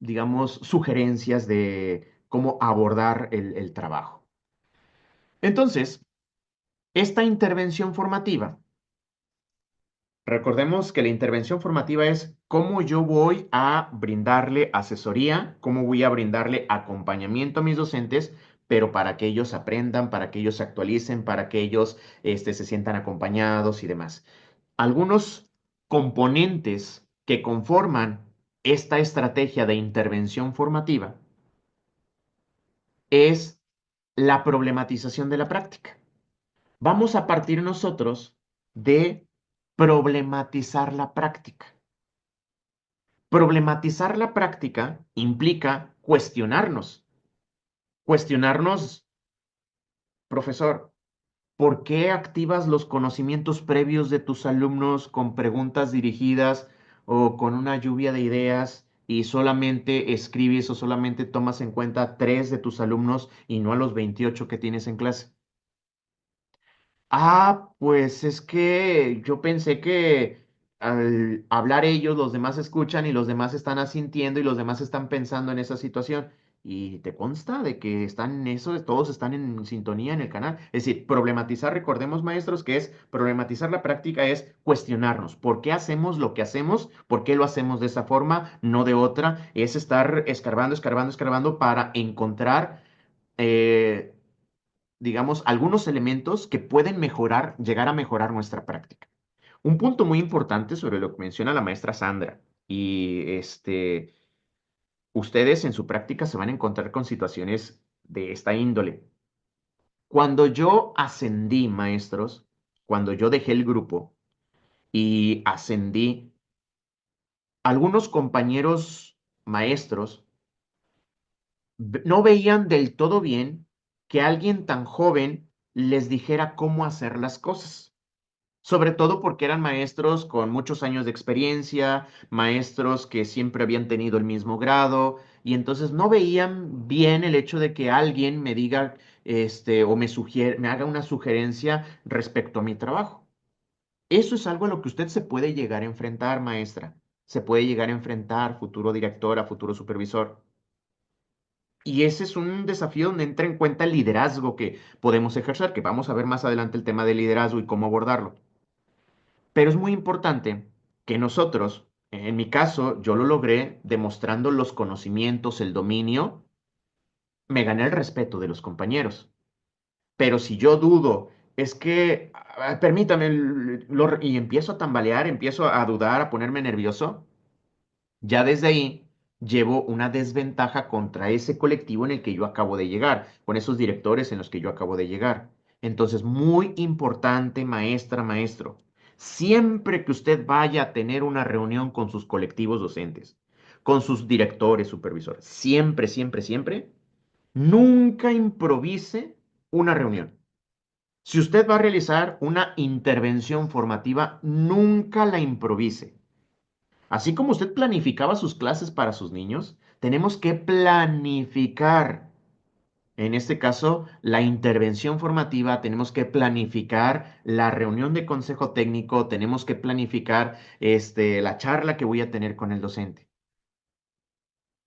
Speaker 1: digamos, sugerencias de cómo abordar el trabajo. Entonces, esta intervención formativa. Recordemos que la intervención formativa es cómo yo voy a brindarle asesoría, cómo voy a brindarle acompañamiento a mis docentes, pero para que ellos aprendan, para que ellos se actualicen, para que ellos se sientan acompañados y demás. Algunos componentes que conforman esta estrategia de intervención formativa es la problematización de la práctica. Vamos a partir nosotros de problematizar la práctica. Problematizar la práctica implica cuestionarnos. Cuestionarnos, profesor, ¿por qué activas los conocimientos previos de tus alumnos con preguntas dirigidas o con una lluvia de ideas y solamente escribes o solamente tomas en cuenta 3 de tus alumnos y no a los 28 que tienes en clase? Pues es que yo pensé que al hablar ellos, los demás escuchan y los demás están asintiendo y los demás están pensando en esa situación. Y te consta de que están en eso, todos están en sintonía en el canal. Es decir, problematizar, recordemos, maestros, que es problematizar la práctica, es cuestionarnos por qué hacemos lo que hacemos, por qué lo hacemos de esa forma, no de otra. Es estar escarbando, escarbando, escarbando para encontrar eh, digamos, algunos elementos que pueden mejorar, llegar a mejorar nuestra práctica. Un punto muy importante sobre lo que menciona la maestra Sandra, y ustedes en su práctica se van a encontrar con situaciones de esta índole. Cuando yo ascendí, maestros, cuando yo dejé el grupo y ascendí, algunos compañeros maestros no veían del todo bien que alguien tan joven les dijera cómo hacer las cosas. Sobre todo porque eran maestros con muchos años de experiencia, maestros que siempre habían tenido el mismo grado, y entonces no veían bien el hecho de que alguien me diga, o me haga una sugerencia respecto a mi trabajo. Eso es algo a lo que usted se puede llegar a enfrentar, maestra. Se puede llegar a enfrentar, futuro directora, futuro supervisor. Y ese es un desafío donde entra en cuenta el liderazgo que podemos ejercer, que vamos a ver más adelante el tema del liderazgo y cómo abordarlo. Pero es muy importante que nosotros, en mi caso, yo lo logré demostrando los conocimientos, el dominio, me gané el respeto de los compañeros. Pero si yo dudo, es que, permítame, y empiezo a tambalear, empiezo a dudar, a ponerme nervioso, ya desde ahí llevo una desventaja contra ese colectivo en el que yo acabo de llegar, con esos directores en los que yo acabo de llegar. Entonces, muy importante, maestra, maestro, siempre que usted vaya a tener una reunión con sus colectivos docentes, con sus directores, supervisores, siempre, siempre, siempre, nunca improvise una reunión. Si usted va a realizar una intervención formativa, nunca la improvise. Así como usted planificaba sus clases para sus niños, tenemos que planificar, en este caso, la intervención formativa, tenemos que planificar la reunión de consejo técnico, tenemos que planificar la charla que voy a tener con el docente.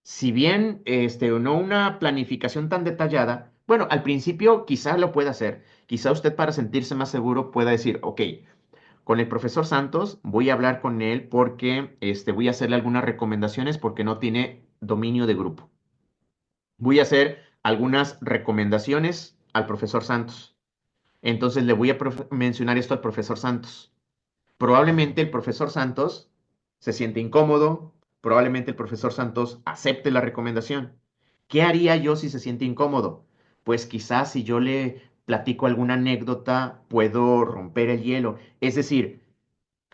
Speaker 1: Si bien no una planificación tan detallada, bueno, al principio quizá lo pueda hacer, quizá usted para sentirse más seguro pueda decir, ok, con el profesor Santos voy a hablar con él porque voy a hacerle algunas recomendaciones porque no tiene dominio de grupo. Voy a hacer algunas recomendaciones al profesor Santos. Entonces le voy a mencionar esto al profesor Santos. Probablemente el profesor Santos se siente incómodo, probablemente el profesor Santos acepte la recomendación. ¿Qué haría yo si se siente incómodo? Pues quizás si yo le platico alguna anécdota, puedo romper el hielo. Es decir,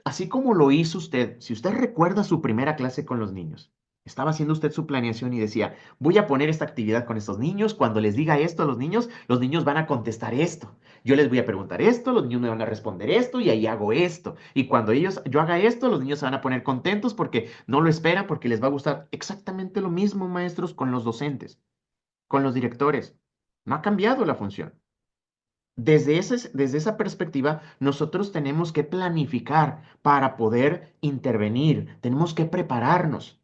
Speaker 1: así como lo hizo usted, si usted recuerda su primera clase con los niños, estaba haciendo usted su planeación y decía, voy a poner esta actividad con estos niños, cuando les diga esto a los niños van a contestar esto. Yo les voy a preguntar esto, los niños me van a responder esto y ahí hago esto. Y cuando yo haga esto, los niños se van a poner contentos porque no lo esperan, porque les va a gustar. Exactamente lo mismo, maestros, con los docentes, con los directores. No ha cambiado la función. Desde esa perspectiva, nosotros tenemos que planificar para poder intervenir, tenemos que prepararnos.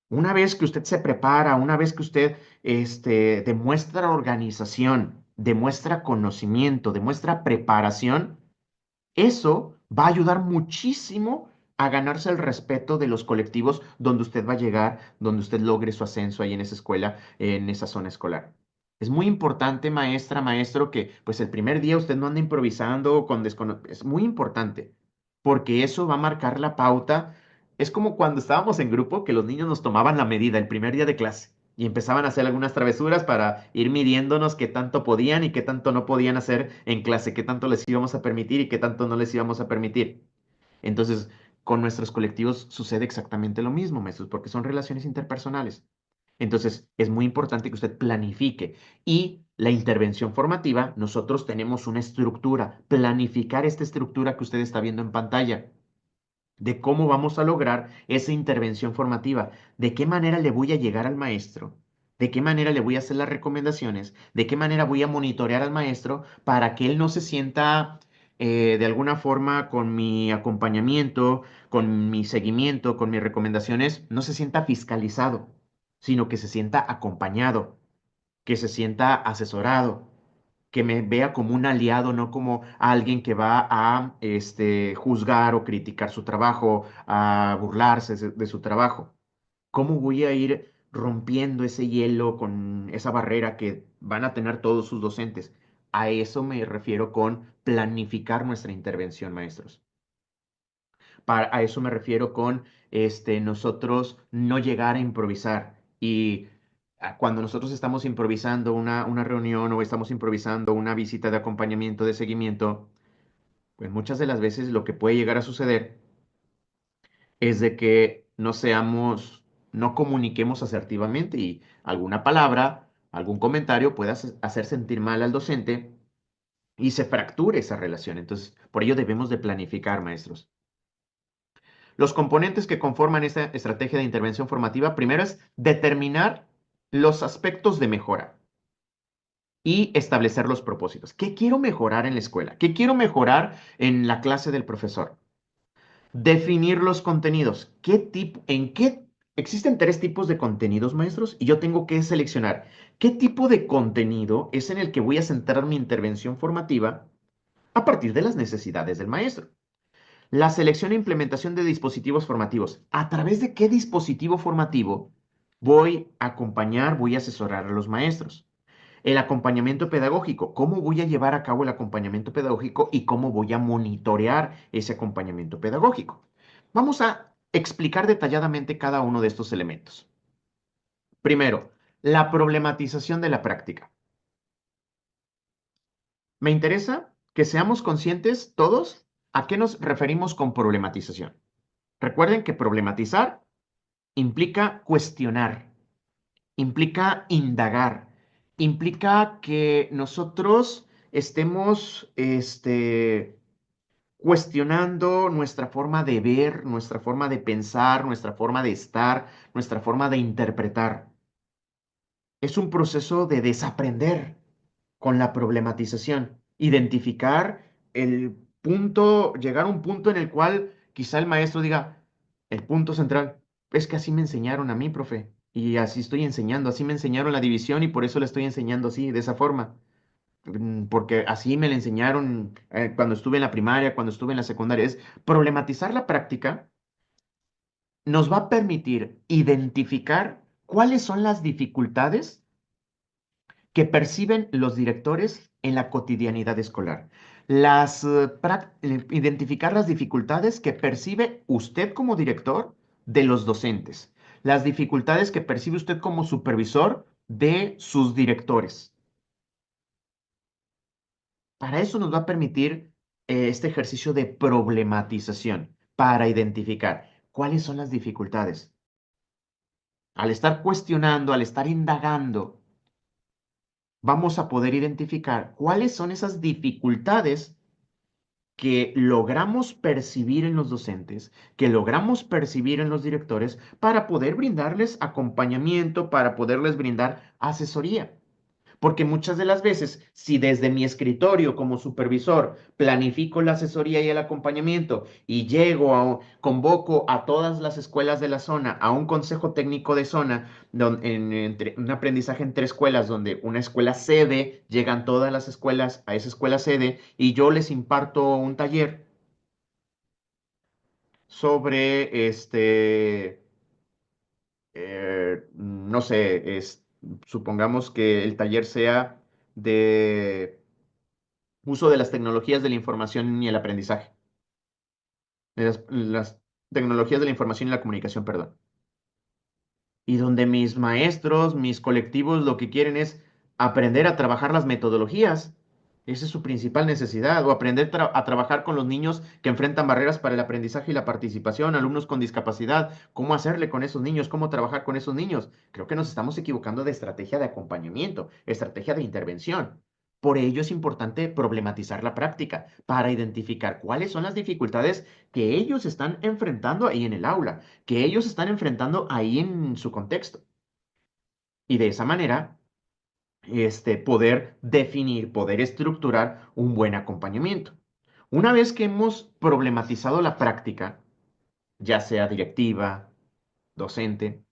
Speaker 1: Una vez que usted se prepara, una vez que usted demuestra organización, demuestra conocimiento, demuestra preparación, eso va a ayudar muchísimo a ganarse el respeto de los colectivos donde usted va a llegar, donde usted logre su ascenso ahí en esa escuela, en esa zona escolar. Es muy importante, maestra, maestro, que pues el primer día usted no ande improvisando con Es muy importante, porque eso va a marcar la pauta. Es como cuando estábamos en grupo que los niños nos tomaban la medida el primer día de clase y empezaban a hacer algunas travesuras para ir midiéndonos qué tanto podían y qué tanto no podían hacer en clase, qué tanto les íbamos a permitir y qué tanto no les íbamos a permitir. Entonces, con nuestros colectivos sucede exactamente lo mismo, maestros, porque son relaciones interpersonales. Entonces, es muy importante que usted planifique. Y la intervención formativa, nosotros tenemos una estructura, planificar esta estructura que usted está viendo en pantalla de cómo vamos a lograr esa intervención formativa, de qué manera le voy a llegar al maestro, de qué manera le voy a hacer las recomendaciones, de qué manera voy a monitorear al maestro para que él no se sienta de alguna forma con mi acompañamiento, con mi seguimiento, con mis recomendaciones, no se sienta fiscalizado, sino que se sienta acompañado, que se sienta asesorado, que me vea como un aliado, no como alguien que va a juzgar o criticar su trabajo, a burlarse de su trabajo. ¿Cómo voy a ir rompiendo ese hielo con esa barrera que van a tener todos sus docentes? A eso me refiero con planificar nuestra intervención, maestros. A eso me refiero con nosotros no llegar a improvisar. Y cuando nosotros estamos improvisando una reunión o estamos improvisando una visita de acompañamiento, de seguimiento, pues muchas de las veces lo que puede llegar a suceder es de que no comuniquemos asertivamente y alguna palabra, algún comentario pueda hacer sentir mal al docente y se fracture esa relación. Entonces, por ello debemos de planificar, maestros. Los componentes que conforman esta estrategia de intervención formativa, primero es determinar los aspectos de mejora y establecer los propósitos. ¿Qué quiero mejorar en la escuela? ¿Qué quiero mejorar en la clase del profesor? Definir los contenidos. Existen tres tipos de contenidos, maestros, y yo tengo que seleccionar qué tipo de contenido es en el que voy a centrar mi intervención formativa a partir de las necesidades del maestro. La selección e implementación de dispositivos formativos. ¿A través de qué dispositivo formativo voy a acompañar, voy a asesorar a los maestros? El acompañamiento pedagógico. ¿Cómo voy a llevar a cabo el acompañamiento pedagógico y cómo voy a monitorear ese acompañamiento pedagógico? Vamos a explicar detalladamente cada uno de estos elementos. Primero, la problematización de la práctica. Me interesa que seamos conscientes todos a qué nos referimos con problematización. Recuerden que problematizar implica cuestionar, implica indagar, implica que nosotros estemos cuestionando nuestra forma de ver, nuestra forma de pensar, nuestra forma de estar, nuestra forma de interpretar. Es un proceso de desaprender con la problematización, identificar el punto, llegar a un punto en el cual quizá el maestro diga, el punto central, es que así me enseñaron a mí, profe, y así estoy enseñando, así me enseñaron la división y por eso le estoy enseñando así, de esa forma. porque así me lo enseñaron cuando estuve en la primaria, cuando estuve en la secundaria, es problematizar la práctica nos va a permitir identificar cuáles son las dificultades que perciben los directores en la cotidianidad escolar. Identificar las dificultades que percibe usted como director de los docentes, las dificultades que percibe usted como supervisor de sus directores. Para eso nos va a permitir este ejercicio de problematización, para identificar cuáles son las dificultades. Al estar cuestionando, al estar indagando, vamos a poder identificar cuáles son esas dificultades que logramos percibir en los docentes, que logramos percibir en los directores para poder brindarles acompañamiento, para poderles brindar asesoría. Porque muchas de las veces, si desde mi escritorio como supervisor planifico la asesoría y el acompañamiento y convoco a todas las escuelas de la zona a un consejo técnico de zona, entre, un aprendizaje entre escuelas, donde una escuela sede, llegan todas las escuelas a esa escuela sede y yo les imparto un taller sobre no sé, supongamos que el taller sea de uso de las tecnologías de la información y el aprendizaje, de las tecnologías de la información y la comunicación, perdón. Y donde mis maestros, mis colectivos, lo que quieren es aprender a trabajar las metodologías. Esa es su principal necesidad, o aprender a trabajar con los niños que enfrentan barreras para el aprendizaje y la participación, alumnos con discapacidad, cómo hacerle con esos niños, cómo trabajar con esos niños. Creo que nos estamos equivocando de estrategia de acompañamiento, estrategia de intervención. Por ello es importante problematizar la práctica para identificar cuáles son las dificultades que ellos están enfrentando ahí en el aula, que ellos están enfrentando ahí en su contexto. Y de esa manera, poder definir, poder estructurar un buen acompañamiento. Una vez que hemos problematizado la práctica, ya sea directiva, docente,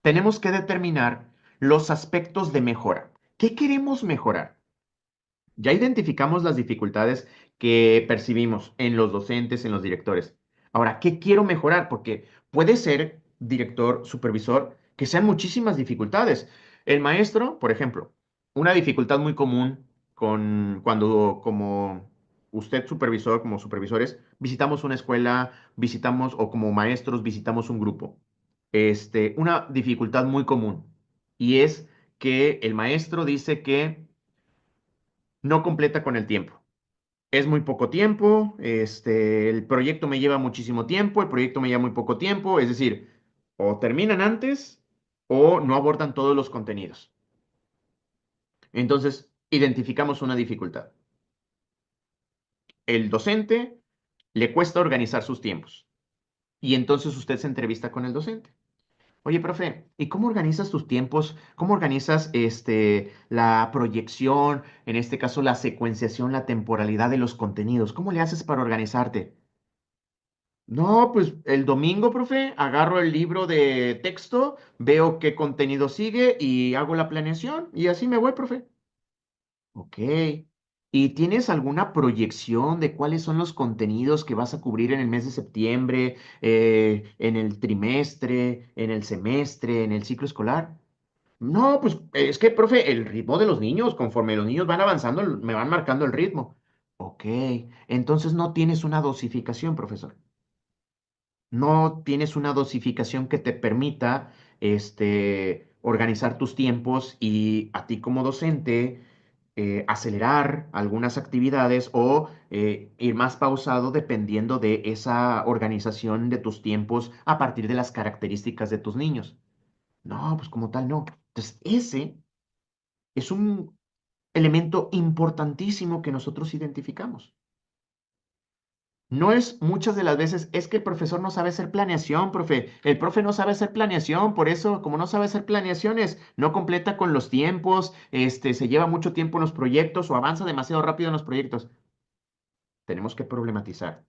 Speaker 1: tenemos que determinar los aspectos de mejora. ¿Qué queremos mejorar? Ya identificamos las dificultades que percibimos en los docentes, en los directores. Ahora, ¿qué quiero mejorar? Porque puede ser, director, supervisor, que sean muchísimas dificultades. El maestro, por ejemplo, una dificultad muy común cuando como usted supervisor, como supervisores, visitamos una escuela, visitamos o como maestros visitamos un grupo. Una dificultad muy común y es que el maestro dice que no completa con el tiempo. Es muy poco tiempo, el proyecto me lleva muchísimo tiempo, el proyecto me lleva muy poco tiempo, es decir, o terminan antes o no abordan todos los contenidos. Entonces, identificamos una dificultad. El docente le cuesta organizar sus tiempos y entonces usted se entrevista con el docente. Oye, profe, ¿y cómo organizas tus tiempos? ¿Cómo organizas la proyección, en este caso la secuenciación, la temporalidad de los contenidos? ¿Cómo le haces para organizarte? No, pues el domingo, profe, agarro el libro de texto, veo qué contenido sigue y hago la planeación y así me voy, profe. Ok. ¿Y tienes alguna proyección de cuáles son los contenidos que vas a cubrir en el mes de septiembre, en el trimestre, en el semestre, en el ciclo escolar? No, pues es que, profe, el ritmo de los niños, conforme los niños van avanzando, me van marcando el ritmo. Ok, entonces no tienes una dosificación, profesor. No tienes una dosificación que te permita, organizar tus tiempos y a ti como docente acelerar algunas actividades o ir más pausado dependiendo de esa organización de tus tiempos a partir de las características de tus niños. No, pues como tal, no. Entonces, ese es un elemento importantísimo que nosotros identificamos. No es muchas de las veces, es que el profesor no sabe hacer planeación, profe. El profe no sabe hacer planeación, por eso, como no sabe hacer planeaciones, no completa con los tiempos, se lleva mucho tiempo en los proyectos o avanza demasiado rápido en los proyectos. Tenemos que problematizar.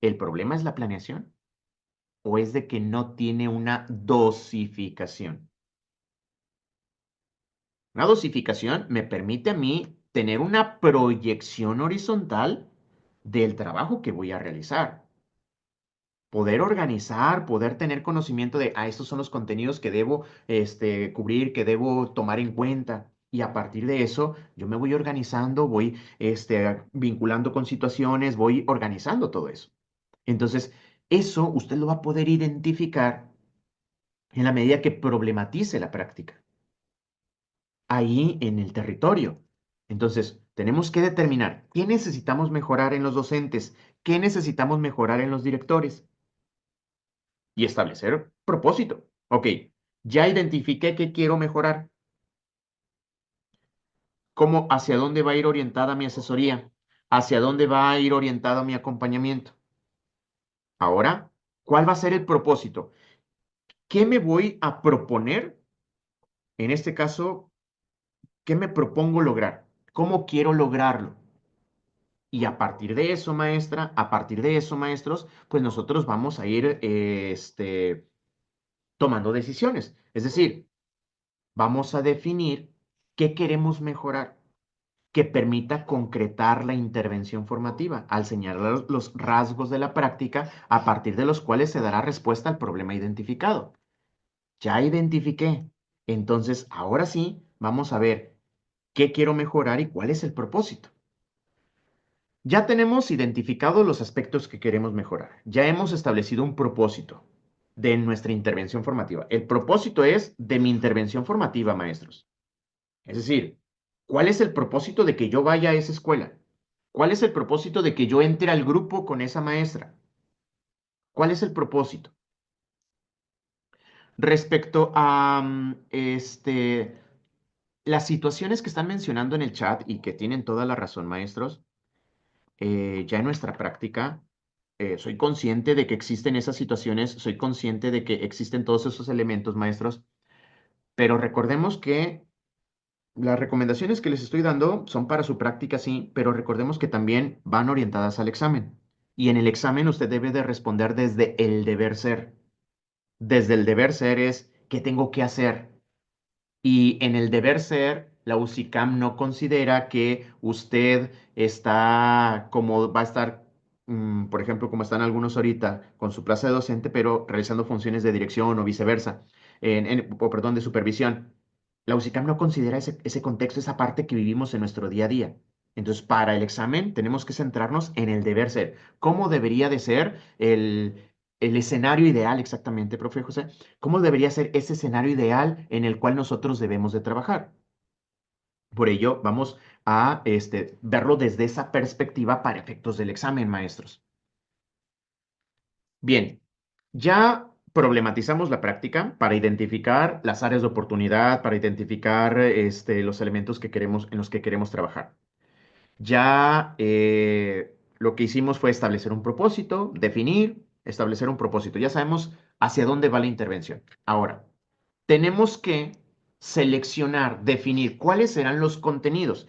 Speaker 1: ¿El problema es la planeación o es de que no tiene una dosificación? Una dosificación me permite a mí tener una proyección horizontal del trabajo que voy a realizar. Poder organizar, poder tener conocimiento de, estos son los contenidos que debo cubrir, que debo tomar en cuenta. Y a partir de eso, yo me voy organizando, voy vinculando con situaciones, voy organizando todo eso. Entonces, eso usted lo va a poder identificar en la medida que problematice la práctica, ahí en el territorio. Entonces, tenemos que determinar qué necesitamos mejorar en los docentes, qué necesitamos mejorar en los directores y establecer propósito. Ok, ya identifiqué qué quiero mejorar, cómo, hacia dónde va a ir orientada mi asesoría, hacia dónde va a ir orientado mi acompañamiento. Ahora, ¿cuál va a ser el propósito? ¿Qué me voy a proponer? En este caso, ¿qué me propongo lograr? ¿Cómo quiero lograrlo? Y a partir de eso, maestra, a partir de eso, maestros, pues nosotros vamos a ir tomando decisiones. Es decir, vamos a definir qué queremos mejorar que permita concretar la intervención formativa al señalar los rasgos de la práctica a partir de los cuales se dará respuesta al problema identificado. Ya identifiqué. Entonces, ahora sí, vamos a ver qué quiero mejorar y cuál es el propósito. Ya tenemos identificados los aspectos que queremos mejorar. Ya hemos establecido un propósito de nuestra intervención formativa. El propósito es de mi intervención formativa, maestros. Es decir, ¿cuál es el propósito de que yo vaya a esa escuela? ¿Cuál es el propósito de que yo entre al grupo con esa maestra? ¿Cuál es el propósito? Respecto a las situaciones que están mencionando en el chat y que tienen toda la razón, maestros, ya en nuestra práctica, soy consciente de que existen esas situaciones, soy consciente de que existen todos esos elementos, maestros, pero recordemos que las recomendaciones que les estoy dando son para su práctica, sí, pero recordemos que también van orientadas al examen. Y en el examen usted debe de responder desde el deber ser. Desde el deber ser es qué tengo que hacer, y en el deber ser, la UCICAM no considera que usted está como va a estar, por ejemplo, como están algunos ahorita con su plaza de docente, pero realizando funciones de dirección o viceversa, o perdón, de supervisión. La UCICAM no considera ese contexto, esa parte que vivimos en nuestro día a día. Entonces, para el examen tenemos que centrarnos en el deber ser. ¿Cómo debería de ser el escenario ideal exactamente, profe José? ¿Cómo debería ser ese escenario ideal en el cual nosotros debemos de trabajar? Por ello, vamos a verlo desde esa perspectiva para efectos del examen, maestros. Bien, ya problematizamos la práctica para identificar las áreas de oportunidad, para identificar los elementos que queremos, en los que queremos trabajar. Ya lo que hicimos fue establecer un propósito, definir, establecer un propósito. Ya sabemos hacia dónde va la intervención. Ahora, tenemos que seleccionar, definir cuáles serán los contenidos.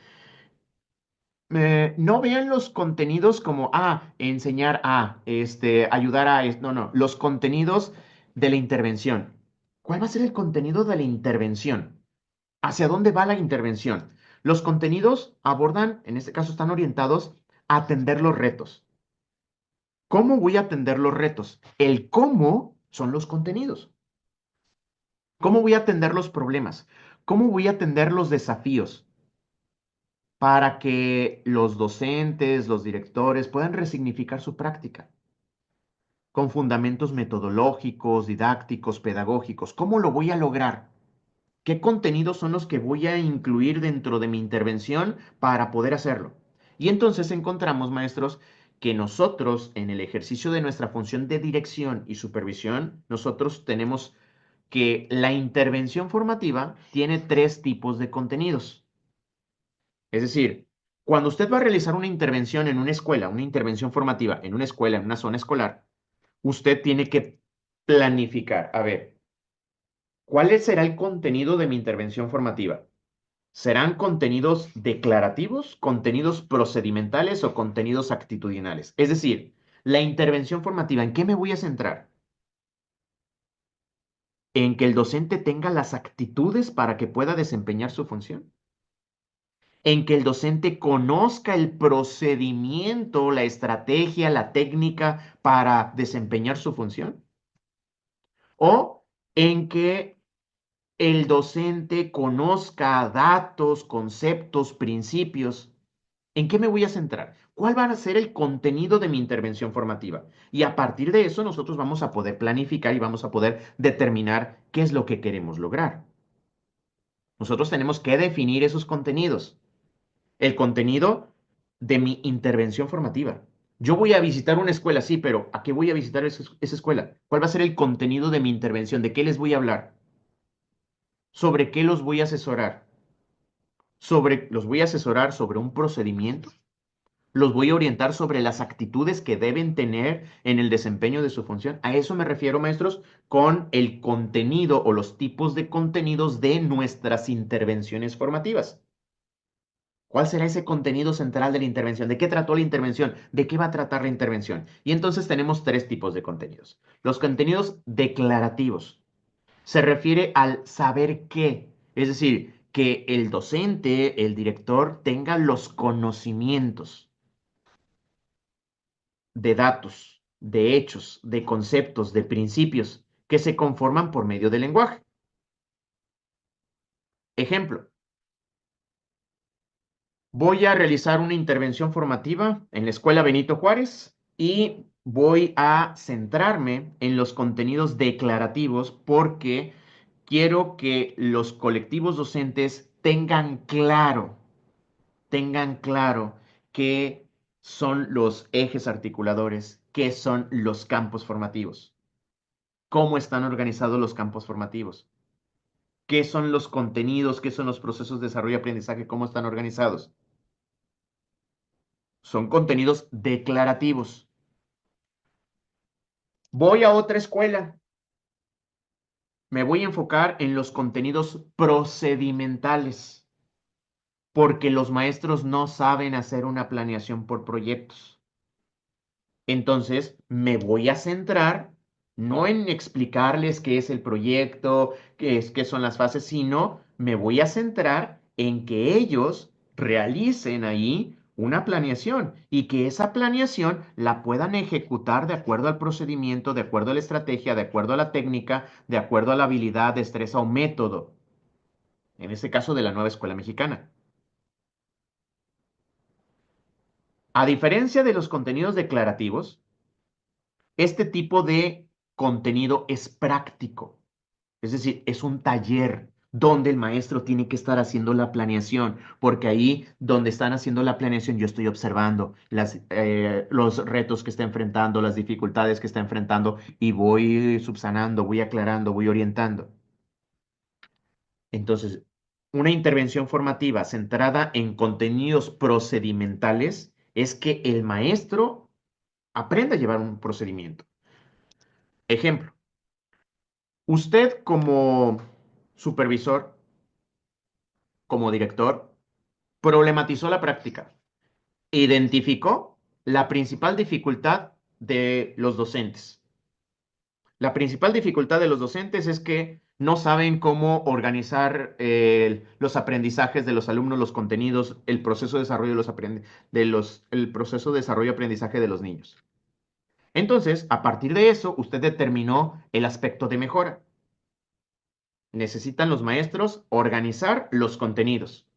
Speaker 1: No vean los contenidos como, enseñar a, ayudar a, no, no, los contenidos de la intervención. ¿Cuál va a ser el contenido de la intervención? ¿Hacia dónde va la intervención? Los contenidos abordan, en este caso están orientados a atender los retos. ¿Cómo voy a atender los retos? El cómo son los contenidos. ¿Cómo voy a atender los problemas? ¿Cómo voy a atender los desafíos para que los docentes, los directores puedan resignificar su práctica con fundamentos metodológicos, didácticos, pedagógicos? ¿Cómo lo voy a lograr? ¿Qué contenidos son los que voy a incluir dentro de mi intervención para poder hacerlo? Y entonces encontramos, maestros, que nosotros en el ejercicio de nuestra función de dirección y supervisión, nosotros tenemos que la intervención formativa tiene tres tipos de contenidos. Es decir, cuando usted va a realizar una intervención en una escuela, una intervención formativa en una escuela, en una zona escolar, usted tiene que planificar, a ver, ¿cuál será el contenido de mi intervención formativa? ¿Serán contenidos declarativos, contenidos procedimentales o contenidos actitudinales? Es decir, la intervención formativa, ¿en qué me voy a centrar? ¿En que el docente tenga las actitudes para que pueda desempeñar su función? ¿En que el docente conozca el procedimiento, la estrategia, la técnica para desempeñar su función? ¿O en que el docente conozca datos, conceptos, principios? ¿En qué me voy a centrar? ¿Cuál va a ser el contenido de mi intervención formativa? Y a partir de eso nosotros vamos a poder planificar y vamos a poder determinar qué es lo que queremos lograr. Nosotros tenemos que definir esos contenidos. El contenido de mi intervención formativa. Yo voy a visitar una escuela, sí, pero ¿a qué voy a visitar esa escuela? ¿Cuál va a ser el contenido de mi intervención? ¿De qué les voy a hablar? ¿Sobre qué los voy a asesorar? ¿Los voy a asesorar sobre un procedimiento? ¿Los voy a orientar sobre las actitudes que deben tener en el desempeño de su función? A eso me refiero, maestros, con el contenido o los tipos de contenidos de nuestras intervenciones formativas. ¿Cuál será ese contenido central de la intervención? ¿De qué trató la intervención? ¿De qué va a tratar la intervención? Y entonces tenemos tres tipos de contenidos. Los contenidos declarativos. Se refiere al saber qué, es decir, que el docente, el director, tenga los conocimientos de datos, de hechos, de conceptos, de principios que se conforman por medio del lenguaje. Ejemplo, voy a realizar una intervención formativa en la Escuela Benito Juárez y voy a centrarme en los contenidos declarativos porque quiero que los colectivos docentes tengan claro qué son los ejes articuladores, qué son los campos formativos, cómo están organizados los campos formativos, qué son los contenidos, qué son los procesos de desarrollo y aprendizaje, cómo están organizados. Son contenidos declarativos. Voy a otra escuela, me voy a enfocar en los contenidos procedimentales, porque los maestros no saben hacer una planeación por proyectos. Entonces, me voy a centrar no en explicarles qué es el proyecto, qué son las fases, sino me voy a centrar en que ellos realicen ahí una planeación y que esa planeación la puedan ejecutar de acuerdo al procedimiento, de acuerdo a la estrategia, de acuerdo a la técnica, de acuerdo a la habilidad, destreza o método, en este caso de la nueva escuela mexicana. A diferencia de los contenidos declarativos, este tipo de contenido es práctico, es decir, es un taller donde el maestro tiene que estar haciendo la planeación, porque ahí donde están haciendo la planeación yo estoy observando los retos que está enfrentando, las dificultades que está enfrentando y voy subsanando, voy aclarando, voy orientando. Entonces, una intervención formativa centrada en contenidos procedimentales es que el maestro aprenda a llevar un procedimiento. Ejemplo, usted como supervisor, como director, problematizó la práctica, identificó la principal dificultad de los docentes. La principal dificultad de los docentes es que no saben cómo organizar los aprendizajes de los alumnos, los contenidos, el proceso de desarrollo el proceso de desarrollo y aprendizaje de los niños. Entonces, a partir de eso, usted determinó el aspecto de mejora. Necesitan los maestros organizar los contenidos.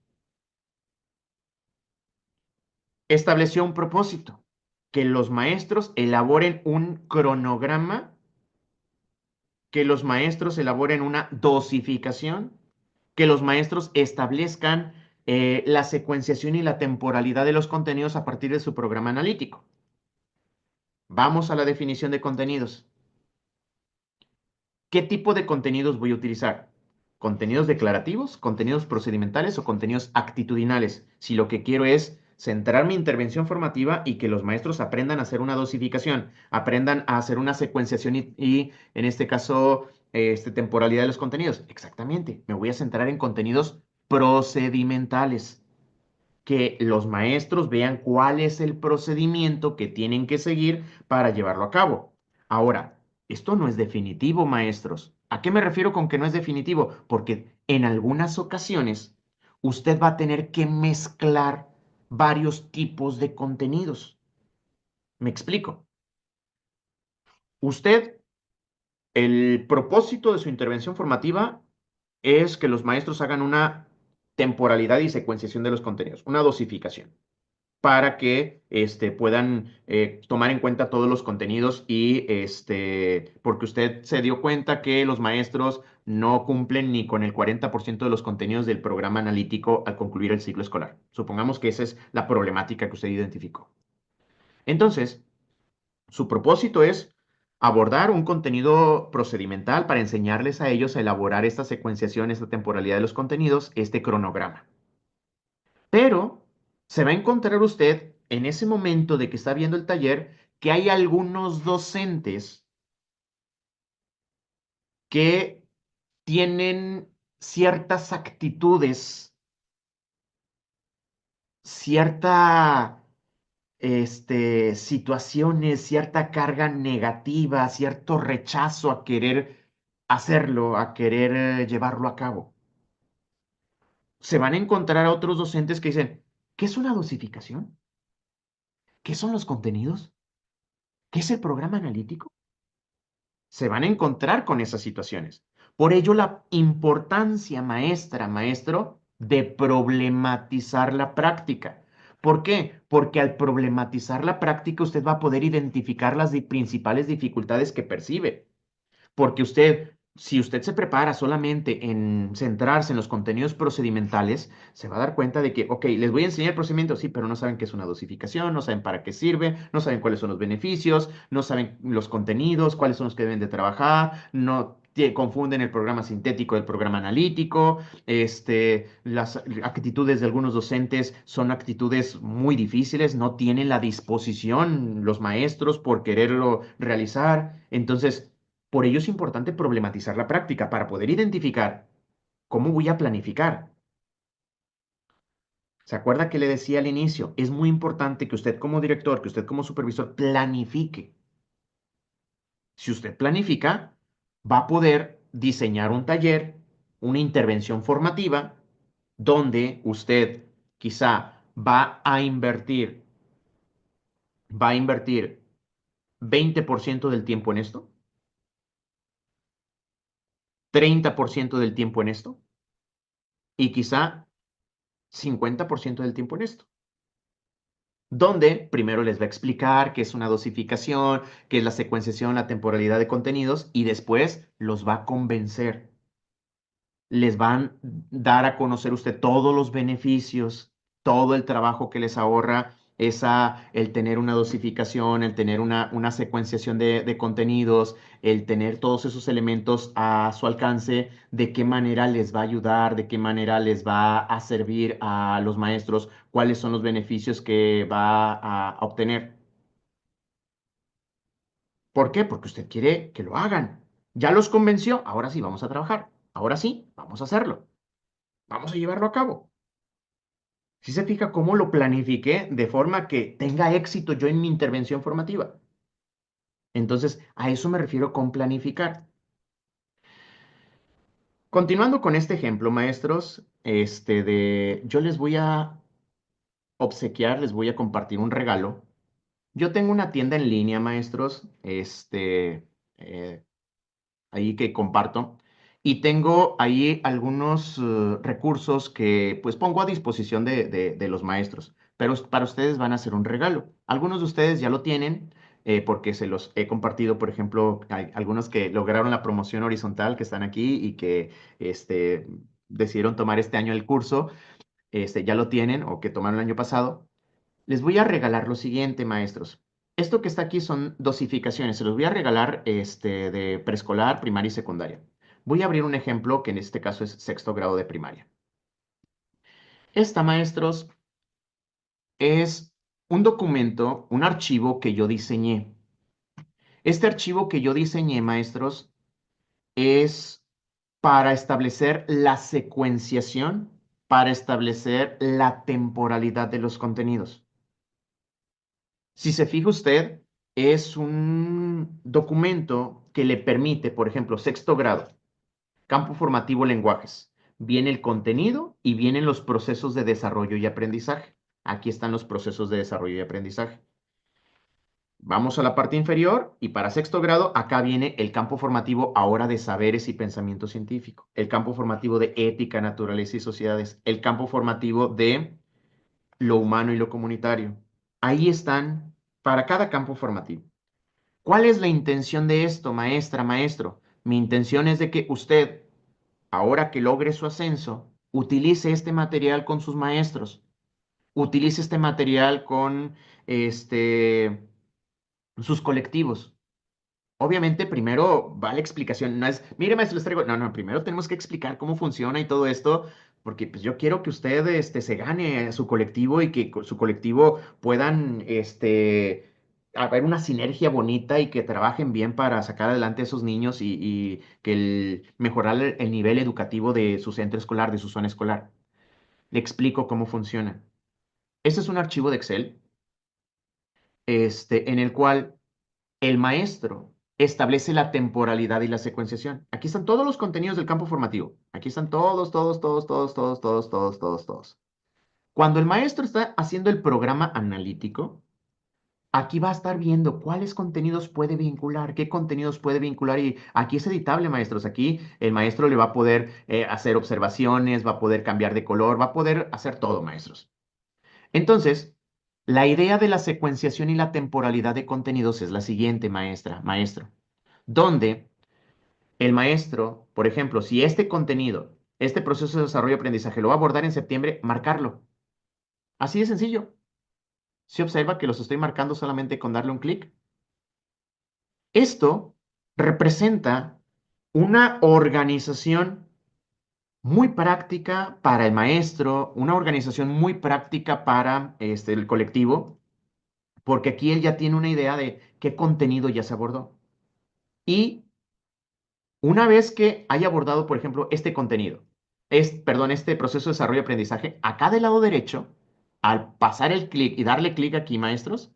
Speaker 1: Estableció un propósito, que los maestros elaboren un cronograma, que los maestros elaboren una dosificación, que los maestros establezcan la secuenciación y la temporalidad de los contenidos a partir de su programa analítico. Vamos a la definición de contenidos. ¿Qué tipo de contenidos voy a utilizar? ¿Contenidos declarativos, contenidos procedimentales o contenidos actitudinales? Si lo que quiero es centrar mi intervención formativa y que los maestros aprendan a hacer una dosificación, aprendan a hacer una secuenciación en este caso, temporalidad de los contenidos. Exactamente, me voy a centrar en contenidos procedimentales, que los maestros vean cuál es el procedimiento que tienen que seguir para llevarlo a cabo. Ahora, esto no es definitivo, maestros. ¿A qué me refiero con que no es definitivo? Porque en algunas ocasiones usted va a tener que mezclar varios tipos de contenidos. ¿Me explico? Usted, el propósito de su intervención formativa es que los maestros hagan una temporalidad y secuenciación de los contenidos, una dosificación, para que puedan tomar en cuenta todos los contenidos y porque usted se dio cuenta que los maestros no cumplen ni con el 40% de los contenidos del programa analítico al concluir el ciclo escolar. Supongamos que esa es la problemática que usted identificó. Entonces, su propósito es abordar un contenido procedimental para enseñarles a ellos a elaborar esta secuenciación, esta temporalidad de los contenidos, este cronograma. Pero se va a encontrar usted en ese momento de que está viendo el taller que hay algunos docentes que tienen ciertas actitudes, cierta, situaciones, cierta carga negativa, cierto rechazo a querer hacerlo, a querer llevarlo a cabo. Se van a encontrar a otros docentes que dicen, ¿qué es una dosificación? ¿Qué son los contenidos? ¿Qué es el programa analítico? Se van a encontrar con esas situaciones. Por ello, la importancia, maestra, maestro, de problematizar la práctica. ¿Por qué? Porque al problematizar la práctica usted va a poder identificar las principales dificultades que percibe. Porque usted, si usted se prepara solamente en centrarse en los contenidos procedimentales, se va a dar cuenta de que, ok, les voy a enseñar el procedimiento, sí, pero no saben qué es una dosificación, no saben para qué sirve, no saben cuáles son los beneficios, no saben los contenidos, cuáles son los que deben de trabajar, no confunden el programa sintético del programa analítico, las actitudes de algunos docentes son actitudes muy difíciles, no tienen la disposición los maestros por quererlo realizar, entonces por ello es importante problematizar la práctica para poder identificar cómo voy a planificar. ¿Se acuerda que le decía al inicio? Es muy importante que usted como director, que usted como supervisor planifique. Si usted planifica, va a poder diseñar un taller, una intervención formativa, donde usted quizá va a invertir 20% del tiempo en esto, 30% del tiempo en esto y quizá 50% del tiempo en esto, donde primero les va a explicar qué es una dosificación, qué es la secuenciación, la temporalidad de contenidos y después los va a convencer. Les van a dar a conocer usted todos los beneficios, todo el trabajo que les ahorra el tener una dosificación, el tener una secuenciación de contenidos, el tener todos esos elementos a su alcance, de qué manera les va a ayudar, de qué manera les va a servir a los maestros, cuáles son los beneficios que va a obtener. ¿Por qué? Porque usted quiere que lo hagan. Ya los convenció, ahora sí vamos a trabajar. Ahora sí, vamos a hacerlo. Vamos a llevarlo a cabo. Si se fija cómo lo planifiqué de forma que tenga éxito yo en mi intervención formativa. Entonces, a eso me refiero con planificar. Continuando con este ejemplo, maestros, yo les voy a obsequiar, les voy a compartir un regalo. Yo tengo una tienda en línea, maestros, eh, ahí que comparto. Y tengo ahí algunos recursos que pues pongo a disposición de los maestros, pero para ustedes van a ser un regalo. Algunos de ustedes ya lo tienen porque se los he compartido, por ejemplo, hay algunos que lograron la promoción horizontal que están aquí y que decidieron tomar este año el curso, ya lo tienen o que tomaron el año pasado. Les voy a regalar lo siguiente, maestros. Esto que está aquí son dosificaciones. Se los voy a regalar de preescolar, primaria y secundaria. Voy a abrir un ejemplo que en este caso es sexto grado de primaria. Esta, maestros, es un documento, un archivo que yo diseñé. Este archivo que yo diseñé, maestros, es para establecer la secuenciación, para establecer la temporalidad de los contenidos. Si se fija usted, es un documento que le permite, por ejemplo, sexto grado. Campo formativo lenguajes. Viene el contenido y vienen los procesos de desarrollo y aprendizaje. Aquí están los procesos de desarrollo y aprendizaje. Vamos a la parte inferior y para sexto grado, acá viene el campo formativo ahora de saberes y pensamiento científico, el campo formativo de ética, naturaleza y sociedades, el campo formativo de lo humano y lo comunitario. Ahí están para cada campo formativo. ¿Cuál es la intención de esto, maestra, maestro? Mi intención es de que usted, ahora que logre su ascenso, utilice este material con sus maestros, utilice este material con sus colectivos. Obviamente, primero va la explicación, no es, mire, maestro, les traigo, no, no, primero tenemos que explicar cómo funciona y todo esto, porque pues, yo quiero que usted se gane a su colectivo y que con su colectivo puedan haber una sinergia bonita y que trabajen bien para sacar adelante a esos niños y que mejorar el nivel educativo de su centro escolar, de su zona escolar. Le explico cómo funciona. Este es un archivo de Excel, en el cual el maestro establece la temporalidad y la secuenciación. Aquí están todos los contenidos del campo formativo. Aquí están todos, todos, todos, todos, todos, todos, todos, todos, todos. Cuando el maestro está haciendo el programa analítico, aquí va a estar viendo cuáles contenidos puede vincular, qué contenidos puede vincular y aquí es editable, maestros. Aquí el maestro le va a poder hacer observaciones, va a poder cambiar de color, va a poder hacer todo, maestros. Entonces, la idea de la secuenciación y la temporalidad de contenidos es la siguiente, maestra, maestro, donde el maestro, por ejemplo, si este contenido, este proceso de desarrollo y aprendizaje lo va a abordar en septiembre, marcarlo. Así de sencillo. Si observa que los estoy marcando solamente con darle un clic. Esto representa una organización muy práctica para el maestro, una organización muy práctica para el colectivo, porque aquí él ya tiene una idea de qué contenido ya se abordó. Y una vez que haya abordado, por ejemplo, este contenido, perdón, este proceso de desarrollo y aprendizaje, acá del lado derecho, al pasar el clic y darle clic aquí, maestros,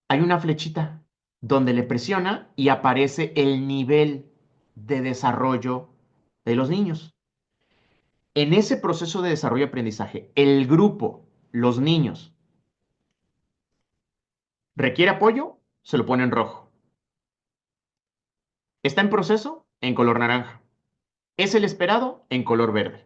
Speaker 1: hay una flechita donde le presiona y aparece el nivel de desarrollo de los niños. En ese proceso de desarrollo y aprendizaje, el grupo, los niños, requiere apoyo, se lo pone en rojo. Está en proceso, en color naranja. Es el esperado, en color verde.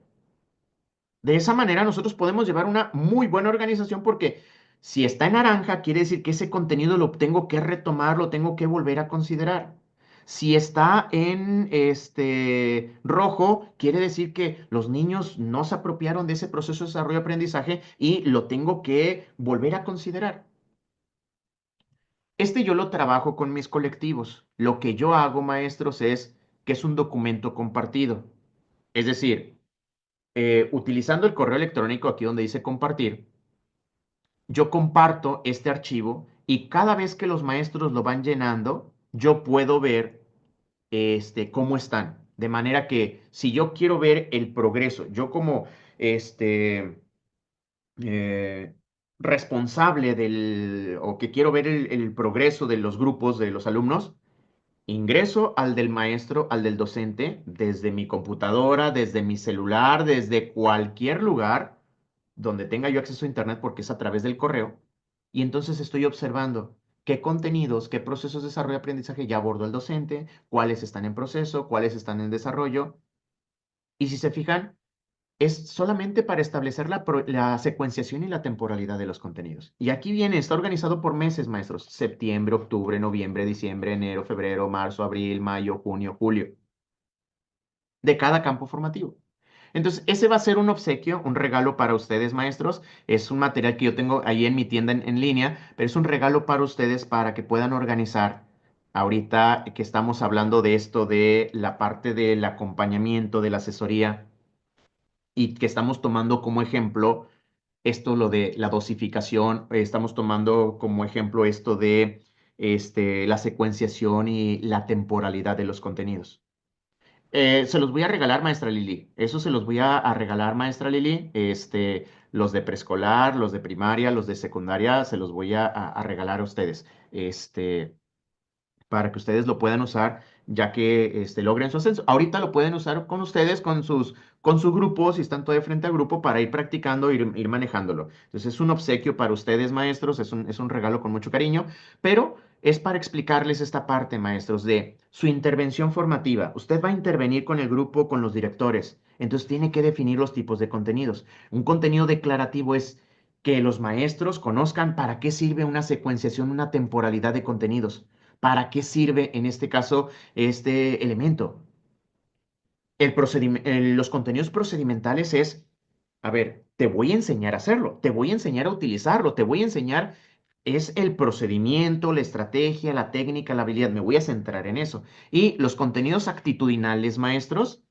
Speaker 1: De esa manera nosotros podemos llevar una muy buena organización porque si está en naranja, quiere decir que ese contenido lo tengo que retomar, lo tengo que volver a considerar. Si está en rojo, quiere decir que los niños no se apropiaron de ese proceso de desarrollo y aprendizaje y lo tengo que volver a considerar. Yo lo trabajo con mis colectivos. Lo que yo hago, maestros, es que es un documento compartido. Es decir, utilizando el correo electrónico aquí donde dice compartir, yo comparto este archivo y cada vez que los maestros lo van llenando, yo puedo ver cómo están. De manera que si yo quiero ver el progreso, yo como este, eh, responsable o que quiero ver el progreso de los grupos, de los alumnos, ingreso al del maestro, al del docente, desde mi computadora, desde mi celular, desde cualquier lugar donde tenga yo acceso a Internet porque es a través del correo. Y entonces estoy observando qué contenidos, qué procesos de desarrollo y aprendizaje ya abordó el docente, cuáles están en proceso, cuáles están en desarrollo. Y si se fijan, es solamente para establecer la secuenciación y la temporalidad de los contenidos. Y aquí viene, está organizado por meses, maestros. Septiembre, octubre, noviembre, diciembre, enero, febrero, marzo, abril, mayo, junio, julio. De cada campo formativo. Entonces, ese va a ser un obsequio, un regalo para ustedes, maestros. Es un material que yo tengo ahí en mi tienda en línea, pero es un regalo para ustedes para que puedan organizar. Ahorita que estamos hablando de esto, de la parte del acompañamiento, de la asesoría, y que estamos tomando como ejemplo esto, lo de la dosificación, estamos tomando como ejemplo esto de la secuenciación y la temporalidad de los contenidos. Se los voy a regalar, maestra Lili. Eso se los voy a regalar, maestra Lili. Los de preescolar, los de primaria, los de secundaria, se los voy a regalar a ustedes. Para que ustedes lo puedan usar ya que logren su ascenso. Ahorita lo pueden usar con ustedes, con su grupo, si están todavía frente al grupo, para ir practicando, ir manejándolo. Entonces es un obsequio para ustedes, maestros, es un regalo con mucho cariño, pero es para explicarles esta parte, maestros, de su intervención formativa. Usted va a intervenir con el grupo, con los directores, entonces tiene que definir los tipos de contenidos. Un contenido declarativo es que los maestros conozcan para qué sirve una secuenciación, una temporalidad de contenidos. ¿Para qué sirve en este caso este elemento? Los contenidos procedimentales es, a ver, te voy a enseñar a hacerlo, te voy a enseñar a utilizarlo, te voy a enseñar, es el procedimiento, la estrategia, la técnica, la habilidad, me voy a centrar en eso. Y los contenidos actitudinales, maestros,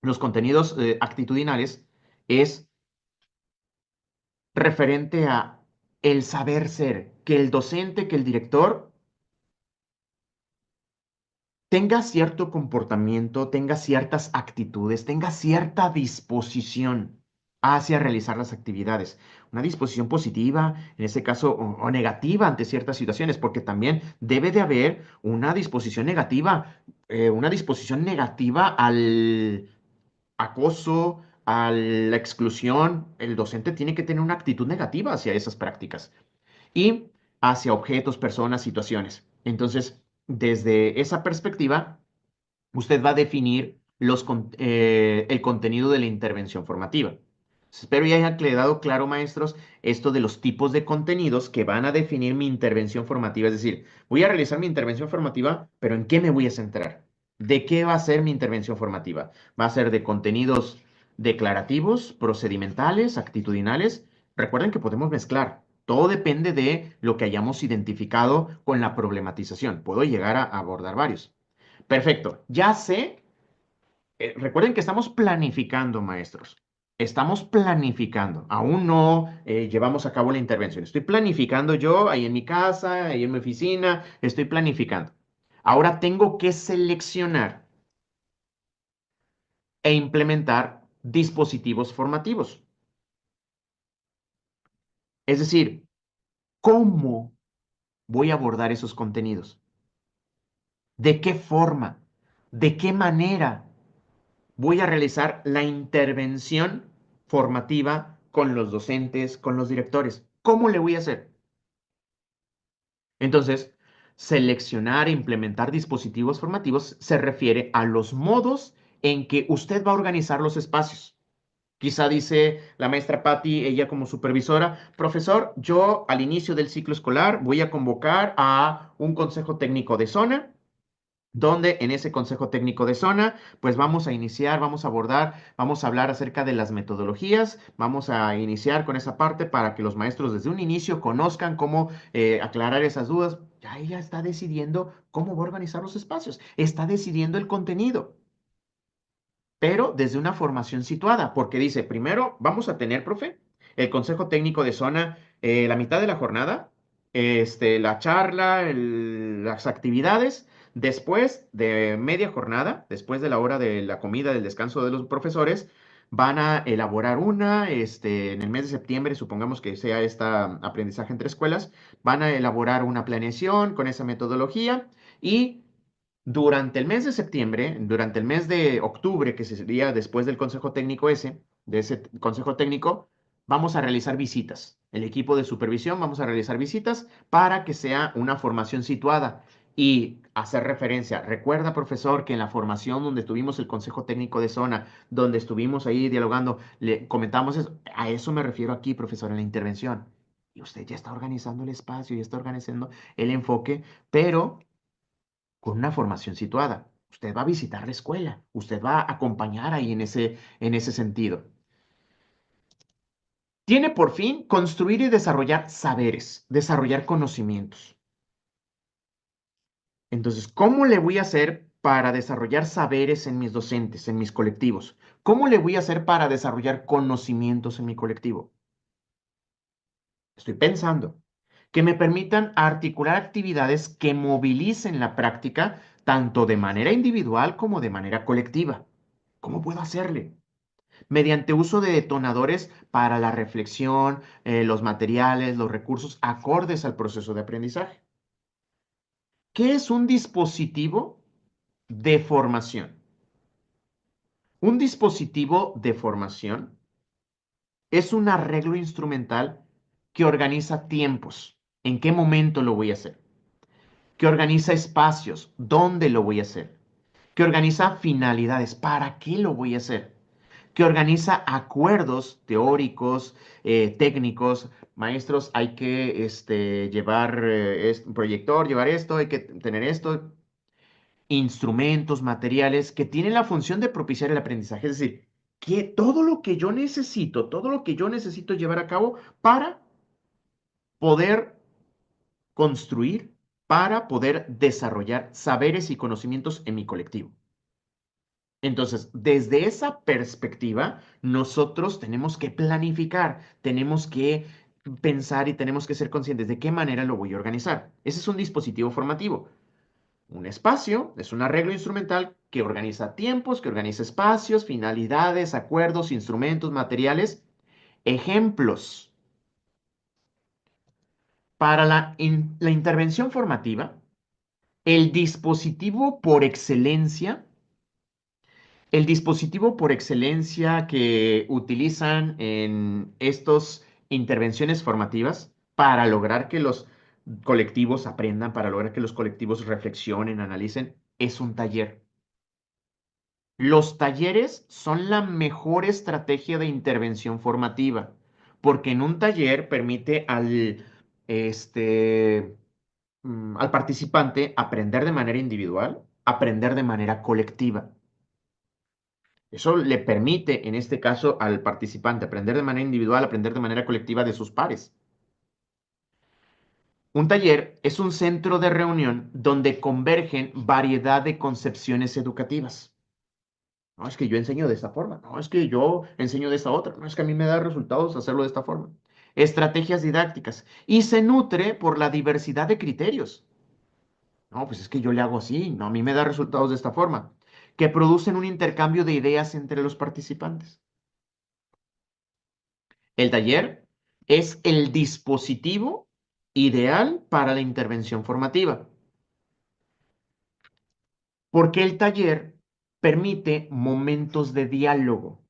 Speaker 1: los contenidos actitudinales es referente a el saber ser, que el docente, que el director tenga cierto comportamiento, tenga ciertas actitudes, tenga cierta disposición hacia realizar las actividades. Una disposición positiva, en este caso, o negativa ante ciertas situaciones, porque también debe de haber una disposición negativa al acoso, a la exclusión. El docente tiene que tener una actitud negativa hacia esas prácticas y hacia objetos, personas, situaciones. Entonces, desde esa perspectiva, usted va a definir el contenido de la intervención formativa. Espero ya haya quedado claro, maestros, esto de los tipos de contenidos que van a definir mi intervención formativa. Es decir, voy a realizar mi intervención formativa, pero ¿en qué me voy a centrar? ¿De qué va a ser mi intervención formativa? ¿Va a ser de contenidos declarativos, procedimentales, actitudinales? Recuerden que podemos mezclar. Todo depende de lo que hayamos identificado con la problematización. Puedo llegar a abordar varios. Perfecto. Ya sé. Recuerden que estamos planificando, maestros. Estamos planificando. Aún no llevamos a cabo la intervención. Estoy planificando yo ahí en mi casa, ahí en mi oficina. Estoy planificando. Ahora tengo que seleccionar e implementar dispositivos formativos. Es decir, ¿cómo voy a abordar esos contenidos? ¿De qué forma? ¿De qué manera voy a realizar la intervención formativa con los docentes, con los directores? ¿Cómo le voy a hacer? Entonces, seleccionar e implementar dispositivos formativos se refiere a los modos en que usted va a organizar los espacios. Quizá dice la maestra Patti, ella como supervisora, profesor, yo al inicio del ciclo escolar voy a convocar a un consejo técnico de zona donde en ese consejo técnico de zona, pues vamos a iniciar, vamos a abordar, vamos a hablar acerca de las metodologías, vamos a iniciar con esa parte para que los maestros desde un inicio conozcan cómo aclarar esas dudas. Ya ella está decidiendo cómo va a organizar los espacios, está decidiendo el contenido, pero desde una formación situada, porque dice, primero vamos a tener, profe, el consejo técnico de zona, la mitad de la jornada, la charla, las actividades, después de media jornada, después de la hora de la comida, del descanso de los profesores, van a elaborar en el mes de septiembre, supongamos que sea esta aprendizaje entre escuelas, van a elaborar una planeación con esa metodología y durante el mes de septiembre, durante el mes de octubre, que sería después del consejo técnico de ese consejo técnico, vamos a realizar visitas. El equipo de supervisión vamos a realizar visitas para que sea una formación situada y hacer referencia. Recuerda, profesor, que en la formación donde tuvimos el consejo técnico de zona, donde estuvimos ahí dialogando, le comentamos eso. A eso me refiero aquí, profesor, en la intervención. Y usted ya está organizando el espacio, ya está organizando el enfoque, pero con una formación situada. Usted va a visitar la escuela, usted va a acompañar ahí en ese sentido. Tiene por fin construir y desarrollar saberes, desarrollar conocimientos. Entonces, ¿cómo le voy a hacer para desarrollar saberes en mis docentes, en mis colectivos? ¿Cómo le voy a hacer para desarrollar conocimientos en mi colectivo? Estoy pensando que me permitan articular actividades que movilicen la práctica tanto de manera individual como de manera colectiva. ¿Cómo puedo hacerle? Mediante uso de detonadores para la reflexión, los materiales, los recursos acordes al proceso de aprendizaje. ¿Qué es un dispositivo? de formación. Un dispositivo de formación es un arreglo instrumental que organiza tiempos, en qué momento lo voy a hacer, que organiza espacios, dónde lo voy a hacer, que organiza finalidades, para qué lo voy a hacer, que organiza acuerdos teóricos, técnicos. Maestros, hay que llevar un proyector, llevar esto, hay que tener esto, instrumentos, materiales que tienen la función de propiciar el aprendizaje. Es decir, que todo lo que yo necesito llevar a cabo para poder construir, para poder desarrollar saberes y conocimientos en mi colectivo. Entonces, desde esa perspectiva, nosotros tenemos que planificar, tenemos que pensar y tenemos que ser conscientes de qué manera lo voy a organizar. Ese es un dispositivo formativo. Un espacio es un arreglo instrumental que organiza tiempos, que organiza espacios, finalidades, acuerdos, instrumentos, materiales, ejemplos. Para la intervención formativa, el dispositivo por excelencia El dispositivo por excelencia que utilizan en estas intervenciones formativas para lograr que los colectivos aprendan, para lograr que los colectivos reflexionen, analicen, es un taller. Los talleres son la mejor estrategia de intervención formativa, porque en un taller permite al participante aprender de manera individual, aprender de manera colectiva. Eso le permite, en este caso, al participante aprender de manera individual, aprender de manera colectiva de sus pares. Un taller es un centro de reunión donde convergen variedad de concepciones educativas. No, es que yo enseño de esta forma. No, es que yo enseño de esta otra. No, es que a mí me da resultados hacerlo de esta forma. Estrategias didácticas. Y se nutre por la diversidad de criterios. No, pues es que yo le hago así. No, a mí me da resultados de esta forma. Que producen un intercambio de ideas entre los participantes. El taller es el dispositivo ideal para la intervención formativa, porque el taller permite momentos de diálogo,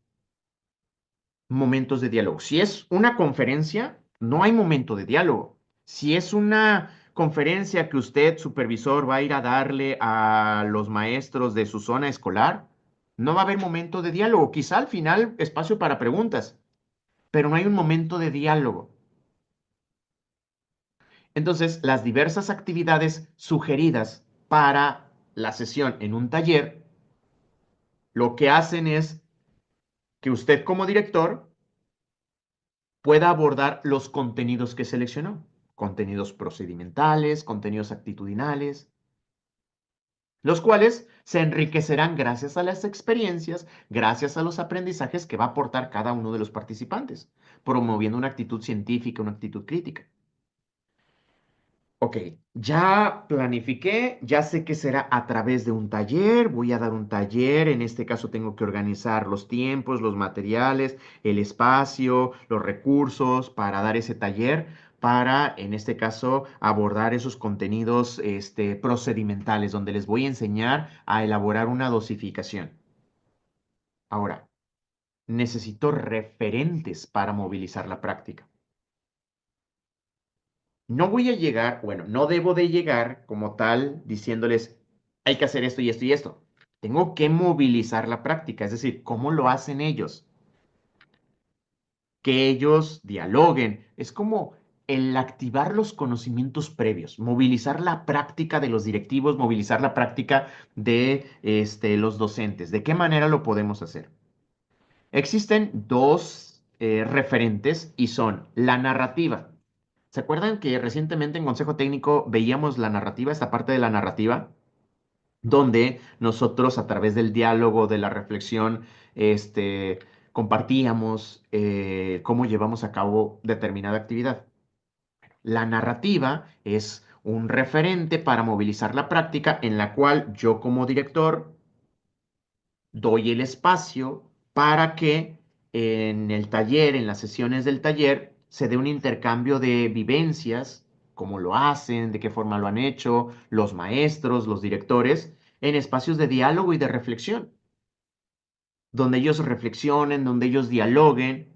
Speaker 1: momentos de diálogo. Si es una conferencia, no hay momento de diálogo. Si es una conferencia que usted, supervisor, va a ir a darle a los maestros de su zona escolar, no va a haber momento de diálogo. Quizá al final espacio para preguntas, pero no hay un momento de diálogo. Entonces, las diversas actividades sugeridas para la sesión en un taller, lo que hacen es que usted como director pueda abordar los contenidos que seleccionó, contenidos procedimentales, contenidos actitudinales, los cuales se enriquecerán gracias a las experiencias, gracias a los aprendizajes que va a aportar cada uno de los participantes, promoviendo una actitud científica, una actitud crítica. Ok, ya planifiqué, ya sé que será a través de un taller, voy a dar un taller, en este caso tengo que organizar los tiempos, los materiales, el espacio, los recursos para dar ese taller, para, en este caso, abordar esos contenidos, procedimentales, donde les voy a enseñar a elaborar una dosificación. Ahora, necesito referentes para movilizar la práctica. No voy a llegar, bueno, no debo de llegar como tal diciéndoles, hay que hacer esto y esto y esto. Tengo que movilizar la práctica, es decir, cómo lo hacen ellos, que ellos dialoguen. Es como el activar los conocimientos previos, movilizar la práctica de los directivos, movilizar la práctica de los docentes. ¿De qué manera lo podemos hacer? Existen dos referentes y son la narrativa. ¿Se acuerdan que recientemente en Consejo Técnico veíamos la narrativa, esta parte de la narrativa, donde nosotros a través del diálogo, de la reflexión, compartíamos cómo llevamos a cabo determinada actividad? La narrativa es un referente para movilizar la práctica en la cual yo como director doy el espacio para que en el taller, en las sesiones del taller, se dé un intercambio de vivencias, cómo lo hacen, de qué forma lo han hecho, los maestros, los directores, en espacios de diálogo y de reflexión, donde ellos reflexionen, donde ellos dialoguen,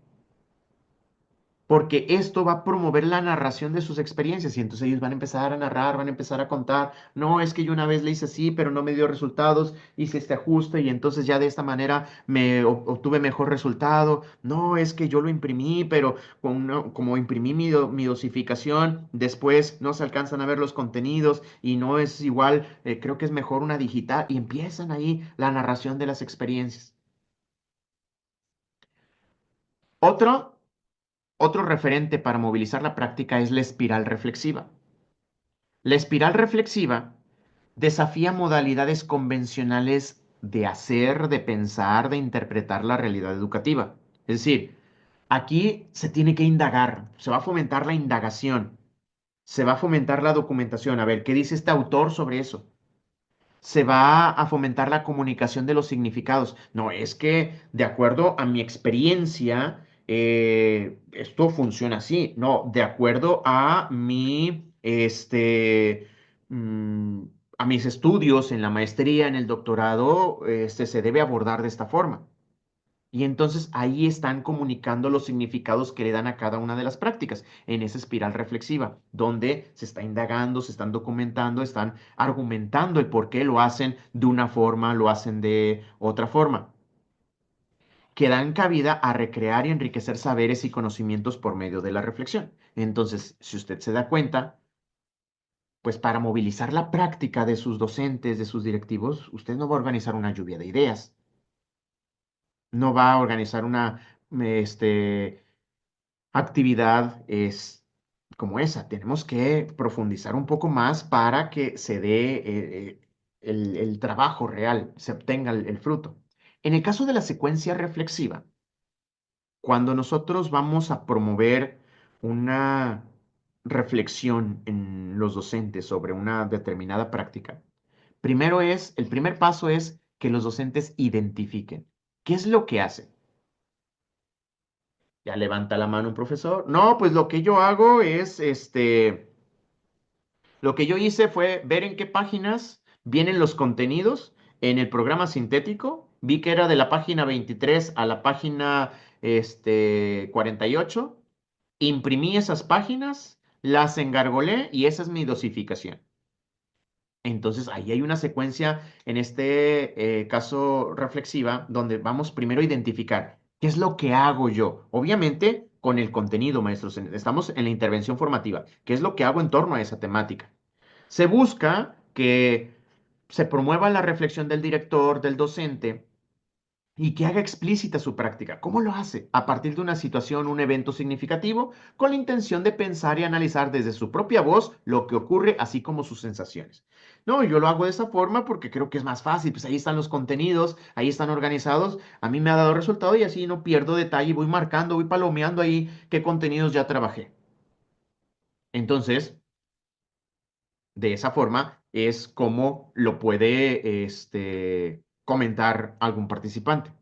Speaker 1: porque esto va a promover la narración de sus experiencias y entonces ellos van a empezar a narrar, van a empezar a contar, no, es que yo una vez le hice así, pero no me dio resultados, hice este ajuste y entonces ya de esta manera me obtuve mejor resultado, no, es que yo lo imprimí, pero como imprimí mi dosificación, después no se alcanzan a ver los contenidos y no es igual, creo que es mejor una digital y empiezan ahí la narración de las experiencias. Otro Otro referente para movilizar la práctica es la espiral reflexiva. La espiral reflexiva desafía modalidades convencionales de hacer, de pensar, de interpretar la realidad educativa. Es decir, aquí se tiene que indagar, se va a fomentar la indagación, se va a fomentar la documentación. A ver, ¿qué dice este autor sobre eso? Se va a fomentar la comunicación de los significados. No, es que de acuerdo a mi experiencia, esto funciona así. No, de acuerdo a mm, a mis estudios en la maestría, en el doctorado, se debe abordar de esta forma. Y entonces ahí están comunicando los significados que le dan a cada una de las prácticas, en esa espiral reflexiva, donde se está indagando, se están documentando, están argumentando el por qué lo hacen de una forma, lo hacen de otra forma, que dan cabida a recrear y enriquecer saberes y conocimientos por medio de la reflexión. Entonces, si usted se da cuenta, pues para movilizar la práctica de sus docentes, de sus directivos, usted no va a organizar una lluvia de ideas, no va a organizar una, actividad es como esa. Tenemos que profundizar un poco más para que se dé el trabajo real, se obtenga el fruto. En el caso de la secuencia reflexiva, cuando nosotros vamos a promover una reflexión en los docentes sobre una determinada práctica, el primer paso es que los docentes identifiquen qué es lo que hacen. Ya levanta la mano un profesor. No, pues lo que yo hago es, lo que yo hice fue ver en qué páginas vienen los contenidos en el programa sintético. Vi que era de la página 23 a la página, 48. Imprimí esas páginas, las engargolé y esa es mi dosificación. Entonces, ahí hay una secuencia en este caso reflexiva donde vamos primero a identificar qué es lo que hago yo. Obviamente, con el contenido, maestros, estamos en la intervención formativa. ¿Qué es lo que hago en torno a esa temática? Se busca que se promueva la reflexión del director, del docente, y que haga explícita su práctica. ¿Cómo lo hace? A partir de una situación, un evento significativo, con la intención de pensar y analizar desde su propia voz lo que ocurre, así como sus sensaciones. No, yo lo hago de esa forma porque creo que es más fácil, pues ahí están los contenidos, ahí están organizados, a mí me ha dado resultado y así no pierdo detalle, voy marcando, voy palomeando ahí qué contenidos ya trabajé. Entonces, de esa forma es como lo puede comentar algún participante.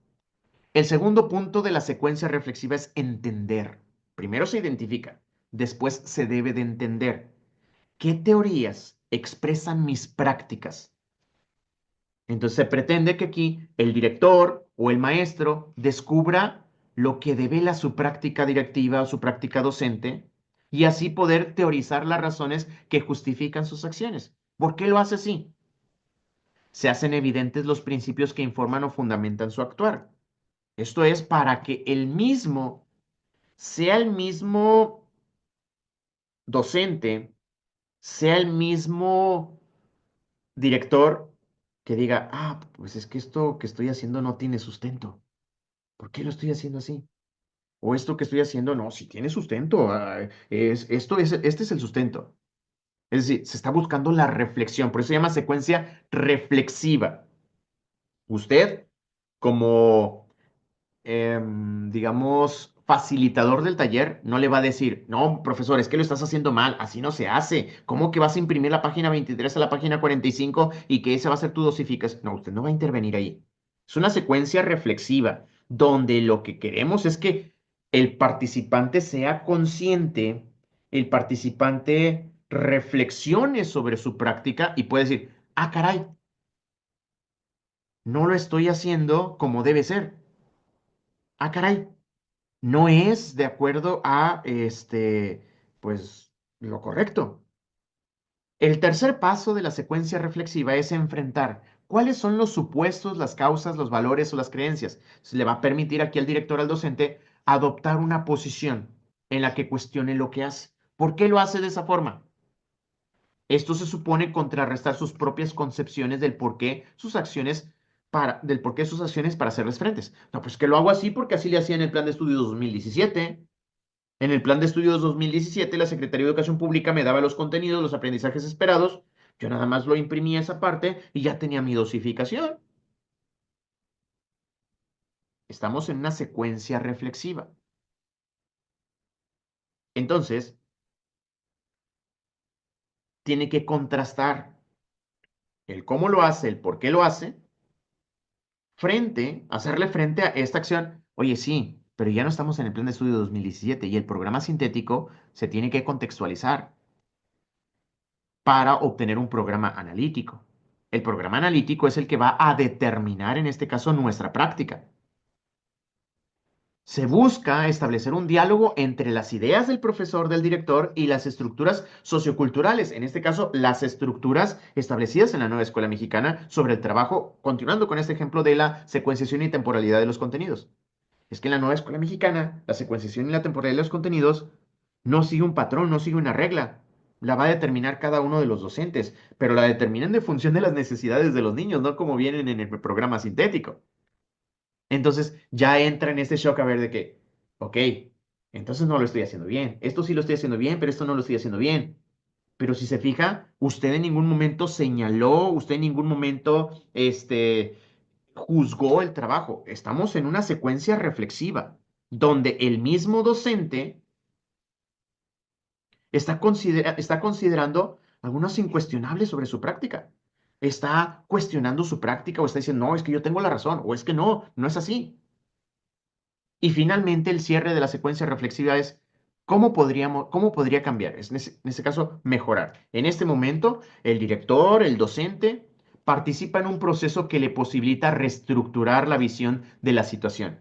Speaker 1: El segundo punto de la secuencia reflexiva es entender. Primero se identifica, después se debe de entender. ¿Qué teorías expresan mis prácticas? Entonces se pretende que aquí el director o el maestro descubra lo que devela su práctica directiva o su práctica docente y así poder teorizar las razones que justifican sus acciones. ¿Por qué lo hace así? Se hacen evidentes los principios que informan o fundamentan su actuar. Esto es para que el mismo sea el mismo docente, sea el mismo director que diga, ah, pues es que esto que estoy haciendo no tiene sustento. ¿Por qué lo estoy haciendo así? O esto que estoy haciendo, no, si tiene sustento. Este es el sustento. Es decir, se está buscando la reflexión, por eso se llama secuencia reflexiva. Usted, como digamos, facilitador del taller, no le va a decir, no, profesor, es que lo estás haciendo mal, así no se hace. ¿Cómo que vas a imprimir la página 23 a la página 45 y que esa va a ser tu dosificación? No, usted no va a intervenir ahí. Es una secuencia reflexiva donde lo que queremos es que el participante sea consciente, el participante reflexione sobre su práctica y puede decir, ah, caray. no lo estoy haciendo como debe ser. Ah, caray, no es de acuerdo a pues, lo correcto. El tercer paso de la secuencia reflexiva es enfrentar cuáles son los supuestos, las causas, los valores o las creencias. Se le va a permitir aquí al director, al docente, adoptar una posición en la que cuestione lo que hace. ¿Por qué lo hace de esa forma? Esto se supone contrarrestar sus propias concepciones del por qué sus acciones del por qué sus acciones para hacerles frentes. No, pues que lo hago así porque así le hacía en el plan de estudios 2017. En el plan de estudios 2017, la Secretaría de Educación Pública me daba los contenidos, los aprendizajes esperados. Yo nada más lo imprimía esa parte y ya tenía mi dosificación. Estamos en una secuencia reflexiva. Entonces, tiene que contrastar el cómo lo hace, el por qué lo hace, hacerle frente a esta acción. Oye, sí, pero ya no estamos en el plan de estudio 2017 y el programa sintético se tiene que contextualizar para obtener un programa analítico. El programa analítico es el que va a determinar, en este caso, nuestra práctica. Se busca establecer un diálogo entre las ideas del profesor, del director y las estructuras socioculturales, en este caso, las estructuras establecidas en la nueva escuela mexicana sobre el trabajo, continuando con este ejemplo de la secuenciación y temporalidad de los contenidos. Es que en la nueva escuela mexicana, la secuenciación y la temporalidad de los contenidos no sigue un patrón, no sigue una regla. La va a determinar cada uno de los docentes, pero la determinan de función de las necesidades de los niños, no como vienen en el programa sintético. Entonces ya entra en este shock a ver de que, ok, entonces no lo estoy haciendo bien. Esto sí lo estoy haciendo bien, pero esto no lo estoy haciendo bien. Pero si se fija, usted en ningún momento señaló, usted en ningún momento, juzgó el trabajo. Estamos en una secuencia reflexiva, donde el mismo docente está considerando algunos incuestionables sobre su práctica. Está cuestionando su práctica o está diciendo, no, es que yo tengo la razón, o es que no, no es así. Y finalmente el cierre de la secuencia reflexiva es cómo podría cambiar, es en ese caso mejorar. En este momento, el director, el docente, participa en un proceso que le posibilita reestructurar la visión de la situación.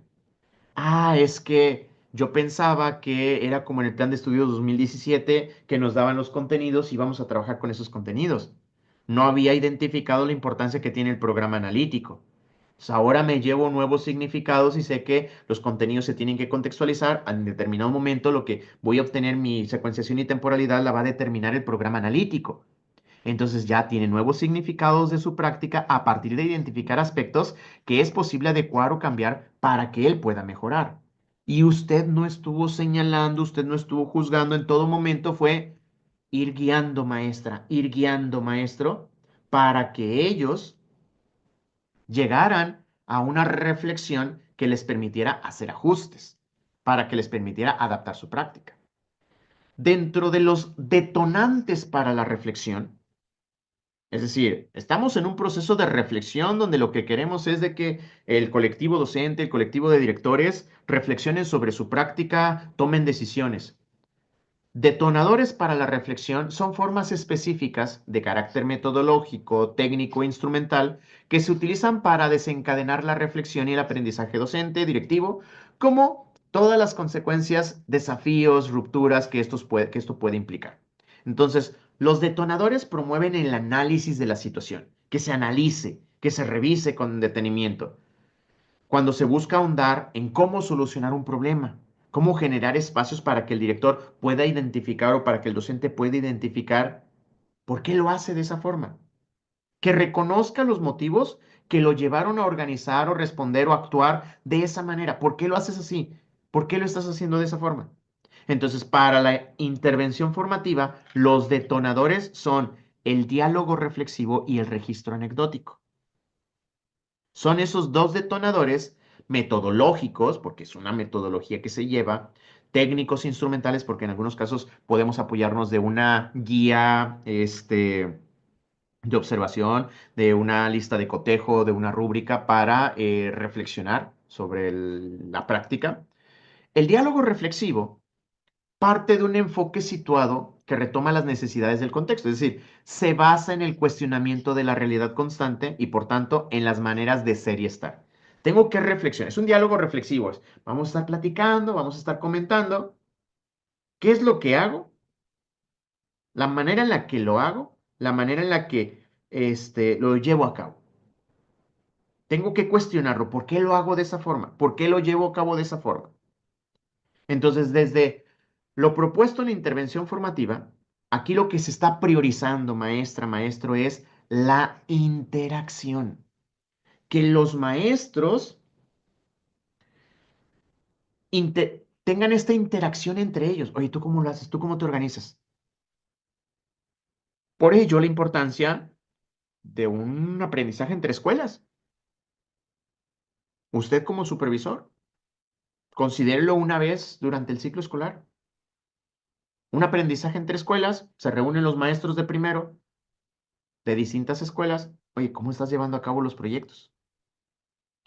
Speaker 1: Ah, es que yo pensaba que era como en el plan de estudios 2017 que nos daban los contenidos y íbamos a trabajar con esos contenidos. No había identificado la importancia que tiene el programa analítico. Pues ahora me llevo nuevos significados y sé que los contenidos se tienen que contextualizar. En determinado momento, lo que voy a obtener, mi secuenciación y temporalidad, la va a determinar el programa analítico. Entonces ya tiene nuevos significados de su práctica a partir de identificar aspectos que es posible adecuar o cambiar para que él pueda mejorar. Y usted no estuvo señalando, usted no estuvo juzgando, en todo momento fue ir guiando maestra, ir guiando maestro, para que ellos llegaran a una reflexión que les permitiera hacer ajustes, para que les permitiera adaptar su práctica. Dentro de los detonantes para la reflexión, es decir, estamos en un proceso de reflexión donde lo que queremos es de que el colectivo docente, el colectivo de directores reflexionen sobre su práctica, tomen decisiones. Detonadores para la reflexión son formas específicas de carácter metodológico, técnico e instrumental que se utilizan para desencadenar la reflexión y el aprendizaje docente, directivo, como todas las consecuencias, desafíos, rupturas que esto puede implicar. Entonces, los detonadores promueven el análisis de la situación, que se analice, que se revise con detenimiento cuando se busca ahondar en cómo solucionar un problema, cómo generar espacios para que el director pueda identificar o para que el docente pueda identificar por qué lo hace de esa forma, que reconozca los motivos que lo llevaron a organizar o responder o actuar de esa manera. ¿Por qué lo haces así? ¿Por qué lo estás haciendo de esa forma? Entonces, para la intervención formativa, los detonadores son el diálogo reflexivo y el registro anecdótico. Son esos dos detonadores metodológicos, porque es una metodología que se lleva, técnicos instrumentales, porque en algunos casos podemos apoyarnos de una guía, de observación, de una lista de cotejo, de una rúbrica para reflexionar sobre la práctica. El diálogo reflexivo parte de un enfoque situado que retoma las necesidades del contexto, es decir, se basa en el cuestionamiento de la realidad constante y por tanto en las maneras de ser y estar. Tengo que reflexionar, es un diálogo reflexivo, vamos a estar platicando, vamos a estar comentando qué es lo que hago, la manera en la que lo hago, la manera en la que lo llevo a cabo. Tengo que cuestionarlo, ¿por qué lo hago de esa forma? ¿Por qué lo llevo a cabo de esa forma? Entonces, desde lo propuesto en la intervención formativa, aquí lo que se está priorizando, maestra, maestro, es la interacción. Que los maestros tengan esta interacción entre ellos. Oye, ¿tú cómo lo haces? ¿Tú cómo te organizas? Por ello, la importancia de un aprendizaje entre escuelas. Usted como supervisor, considérelo una vez durante el ciclo escolar. Un aprendizaje entre escuelas, se reúnen los maestros de primero de distintas escuelas. Oye, ¿cómo estás llevando a cabo los proyectos?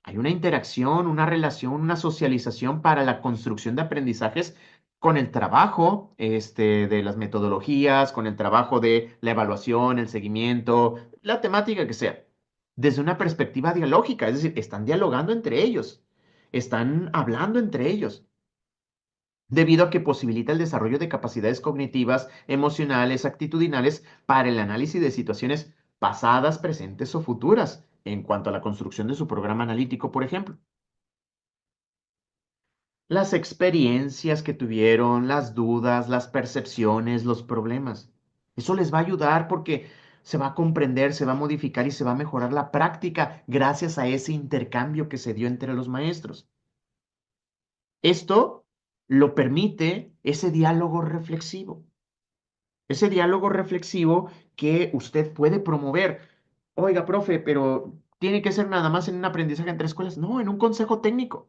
Speaker 1: Hay una interacción, una relación, una socialización para la construcción de aprendizajes con el trabajo, de las metodologías, con el trabajo de la evaluación, el seguimiento, la temática que sea, desde una perspectiva dialógica, es decir, están dialogando entre ellos, están hablando entre ellos, debido a que posibilita el desarrollo de capacidades cognitivas, emocionales, actitudinales para el análisis de situaciones pasadas, presentes o futuras, en cuanto a la construcción de su programa analítico, por ejemplo. Las experiencias que tuvieron, las dudas, las percepciones, los problemas. Eso les va a ayudar porque se va a comprender, se va a modificar y se va a mejorar la práctica gracias a ese intercambio que se dio entre los maestros. Esto lo permite ese diálogo reflexivo que usted puede promover. Oiga, profe, pero tiene que ser nada más en un aprendizaje entre escuelas. No, en un consejo técnico.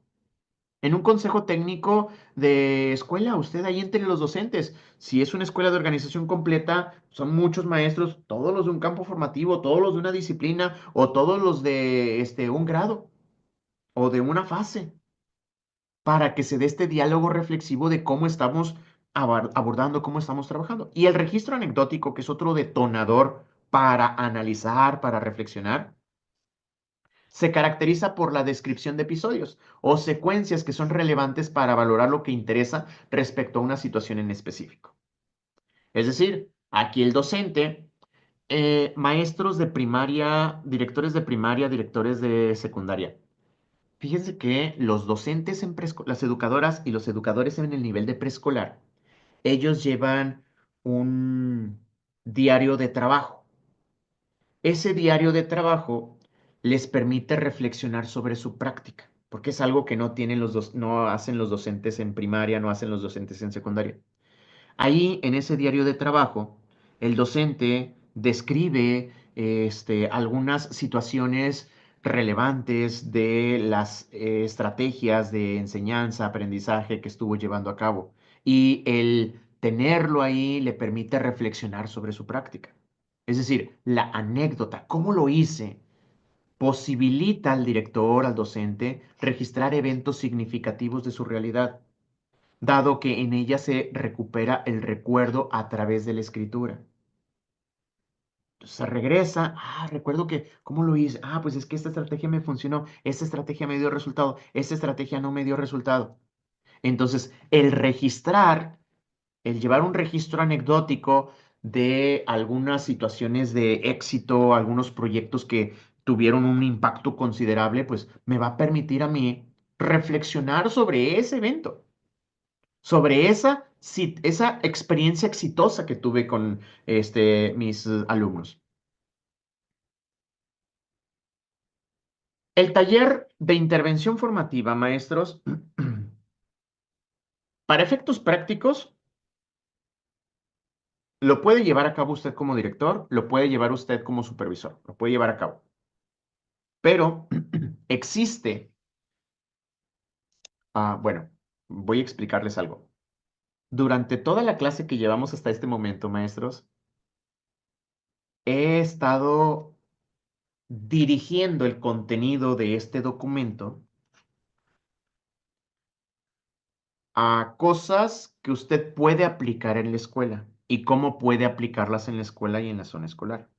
Speaker 1: En un consejo técnico de escuela, usted ahí entre los docentes. Si es una escuela de organización completa, son muchos maestros, todos los de un campo formativo, todos los de una disciplina o todos los de un grado o de una fase, para que se dé este diálogo reflexivo de cómo estamos abordando, cómo estamos trabajando. Y el registro anecdótico, que es otro detonador para analizar, para reflexionar, se caracteriza por la descripción de episodios o secuencias que son relevantes para valorar lo que interesa respecto a una situación en específico. Es decir, aquí el docente, maestros de primaria, directores de secundaria. Fíjense que los docentes en preescolar, las educadoras y los educadores en el nivel de preescolar, ellos llevan un diario de trabajo. Ese diario de trabajo les permite reflexionar sobre su práctica, porque es algo que no tienen no hacen los docentes en primaria, no hacen los docentes en secundaria. Ahí, en ese diario de trabajo, el docente describe algunas situaciones relevantes de las estrategias de enseñanza, aprendizaje que estuvo llevando a cabo. Y el tenerlo ahí le permite reflexionar sobre su práctica. Es decir, la anécdota, cómo lo hice, posibilita al director, al docente, registrar eventos significativos de su realidad, dado que en ella se recupera el recuerdo a través de la escritura. Entonces se regresa, recuerdo que, ¿cómo lo hice? Pues es que esta estrategia me funcionó, esta estrategia me dio resultado, esta estrategia no me dio resultado. Entonces, el registrar, el llevar un registro anecdótico de algunas situaciones de éxito, algunos proyectos que tuvieron un impacto considerable, pues me va a permitir a mí reflexionar sobre ese evento, sobre esa experiencia exitosa que tuve con mis alumnos. El taller de intervención formativa, maestros, para efectos prácticos, lo puede llevar a cabo usted como director, lo puede llevar usted como supervisor, lo puede llevar a cabo. Pero existe, bueno, voy a explicarles algo. Durante toda la clase que llevamos hasta este momento, maestros, he estado dirigiendo el contenido de este documento a cosas que usted puede aplicar en la escuela y cómo puede aplicarlas en la escuela y en la zona escolar.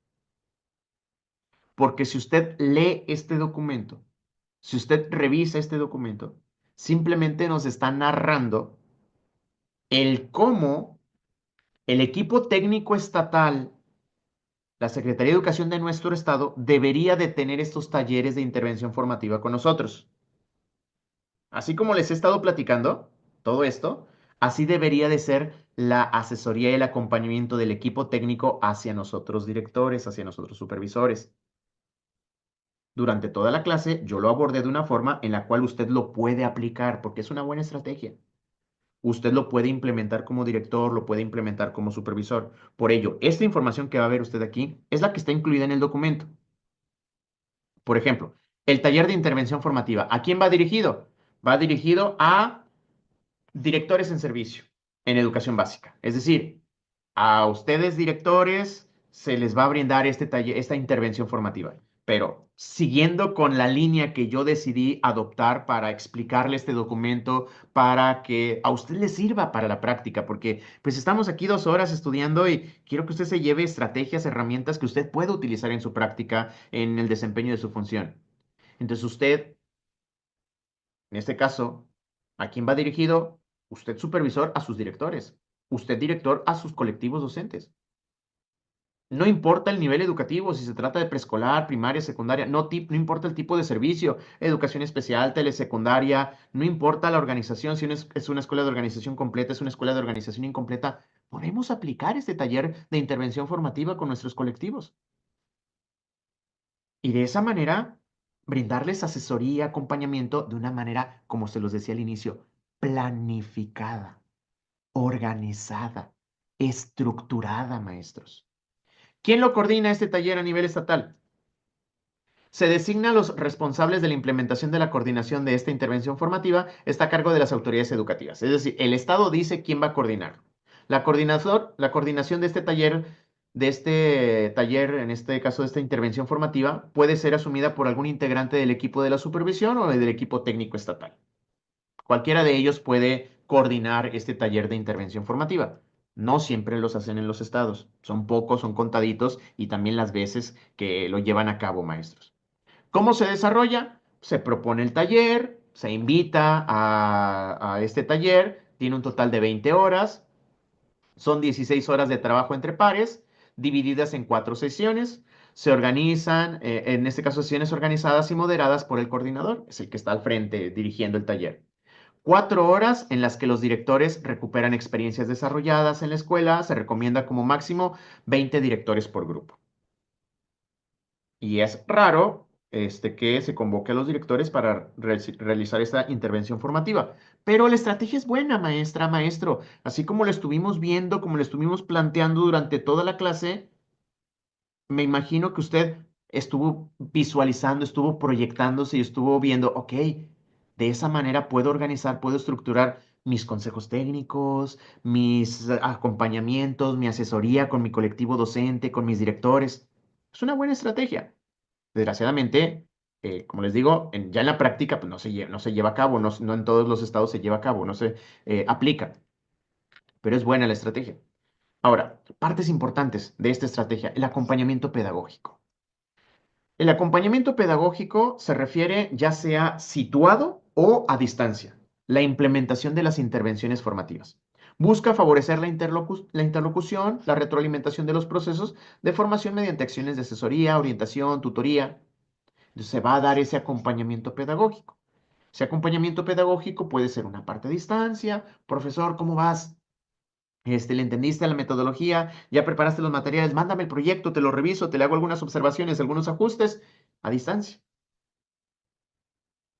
Speaker 1: Porque si usted lee este documento, si usted revisa este documento, simplemente nos está narrando el cómo el equipo técnico estatal, la Secretaría de Educación de nuestro estado, debería de tener estos talleres de intervención formativa con nosotros. Así como les he estado platicando todo esto, así debería de ser la asesoría y el acompañamiento del equipo técnico hacia nosotros directores, hacia nosotros supervisores. Durante toda la clase yo lo abordé de una forma en la cual usted lo puede aplicar, porque es una buena estrategia. Usted lo puede implementar como director, lo puede implementar como supervisor. Por ello, esta información que va a ver usted aquí es la que está incluida en el documento. Por ejemplo, el taller de intervención formativa. ¿A quién va dirigido? Va dirigido a directores en servicio en educación básica. Es decir, a ustedes directores se les va a brindar este taller, esta intervención formativa. Pero siguiendo con la línea que yo decidí adoptar para explicarle este documento, para que a usted le sirva para la práctica, porque pues estamos aquí 2 horas estudiando y quiero que usted se lleve estrategias, herramientas que usted pueda utilizar en su práctica, en el desempeño de su función. Entonces usted, en este caso, ¿a quién va dirigido? Usted supervisor a sus directores, usted director a sus colectivos docentes. No importa el nivel educativo, si se trata de preescolar, primaria, secundaria, no importa el tipo de servicio, educación especial, telesecundaria, no importa la organización, si es una escuela de organización completa, es una escuela de organización incompleta, podemos aplicar este taller de intervención formativa con nuestros colectivos. Y de esa manera, brindarles asesoría, acompañamiento de una manera, como se los decía al inicio, planificada, organizada, estructurada, maestros. ¿Quién lo coordina este taller a nivel estatal? Se designa a los responsables de la implementación de la coordinación de esta intervención formativa, está a cargo de las autoridades educativas. Es decir, el Estado dice quién va a coordinar. La coordinación de este taller, en este caso de esta intervención formativa, puede ser asumida por algún integrante del equipo de la supervisión o del equipo técnico estatal. Cualquiera de ellos puede coordinar este taller de intervención formativa. No siempre los hacen en los estados. Son pocos, son contaditos y también las veces que lo llevan a cabo, maestros. ¿Cómo se desarrolla? Se propone el taller, se invita a este taller, tiene un total de 20 horas, son 16 horas de trabajo entre pares, divididas en 4 sesiones. Se organizan, en este caso, sesiones organizadas y moderadas por el coordinador, es el que está al frente dirigiendo el taller. 4 horas en las que los directores recuperan experiencias desarrolladas en la escuela. Se recomienda como máximo 20 directores por grupo. Y es raro que se convoque a los directores para realizar esta intervención formativa. Pero la estrategia es buena, maestra, maestro. Así como lo estuvimos viendo, como lo estuvimos planteando durante toda la clase, me imagino que usted estuvo visualizando, estuvo proyectándose y estuvo viendo, ok, de esa manera puedo organizar, puedo estructurar mis consejos técnicos, mis acompañamientos, mi asesoría con mi colectivo docente, con mis directores. Es una buena estrategia. Desgraciadamente, como les digo, ya en la práctica pues no se lleva a cabo, no en todos los estados se lleva a cabo, no se aplica, pero es buena la estrategia. Ahora, partes importantes de esta estrategia, el acompañamiento pedagógico. El acompañamiento pedagógico se refiere ya sea situado o a distancia, la implementación de las intervenciones formativas. Busca favorecer la interlocución, la retroalimentación de los procesos de formación mediante acciones de asesoría, orientación, tutoría. Entonces, se va a dar ese acompañamiento pedagógico. Ese acompañamiento pedagógico puede ser una parte a distancia. Profesor, ¿cómo vas? ¿Le entendiste la metodología? ¿Ya preparaste los materiales? Mándame el proyecto, te lo reviso, te le hago algunas observaciones, algunos ajustes a distancia.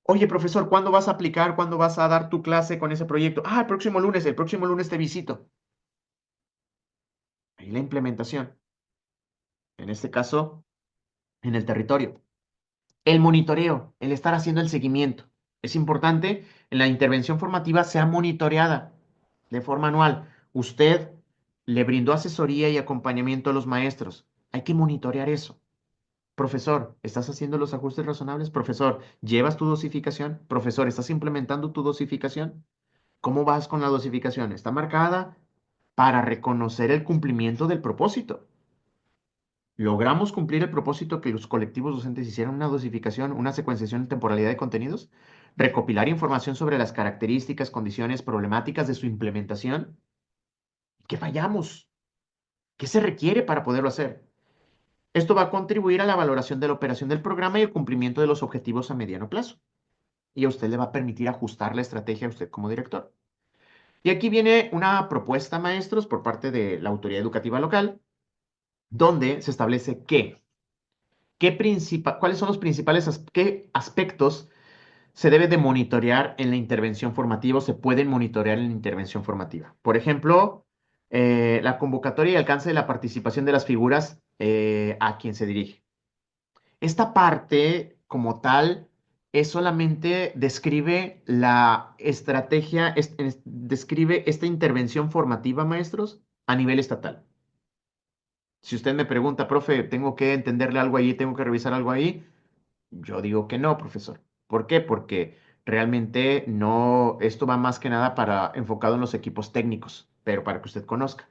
Speaker 1: Oye, profesor, ¿cuándo vas a aplicar? ¿Cuándo vas a dar tu clase con ese proyecto? Ah, el próximo lunes te visito. Ahí la implementación. En este caso, en el territorio. El monitoreo, el estar haciendo el seguimiento. Es importante en la intervención formativa sea monitoreada de forma anual. Usted le brindó asesoría y acompañamiento a los maestros. Hay que monitorear eso. Profesor, ¿estás haciendo los ajustes razonables? Profesor, ¿llevas tu dosificación? Profesor, ¿estás implementando tu dosificación? ¿Cómo vas con la dosificación? Está marcada para reconocer el cumplimiento del propósito. ¿Logramos cumplir el propósito que los colectivos docentes hicieran una dosificación, una secuenciación en temporalidad de contenidos? ¿Recopilar información sobre las características, condiciones, problemáticas de su implementación? ¿Qué fallamos? ¿Qué se requiere para poderlo hacer? Esto va a contribuir a la valoración de la operación del programa y el cumplimiento de los objetivos a mediano plazo. Y a usted le va a permitir ajustar la estrategia a usted como director. Y aquí viene una propuesta, maestros, por parte de la autoridad educativa local, donde se establece cuáles son los principales qué aspectos se debe de monitorear en la intervención formativa o se pueden monitorear en la intervención formativa. Por ejemplo, la convocatoria y alcance de la participación de las figuras a quien se dirige. Esta parte, como tal, es solamente describe la estrategia, describe esta intervención formativa, maestros, a nivel estatal. Si usted me pregunta, profe, ¿tengo que entenderle algo ahí? ¿Tengo que revisar algo ahí? Yo digo que no, profesor. ¿Por qué? Porque realmente no, esto va más que nada para enfocado en los equipos técnicos, pero para que usted conozca.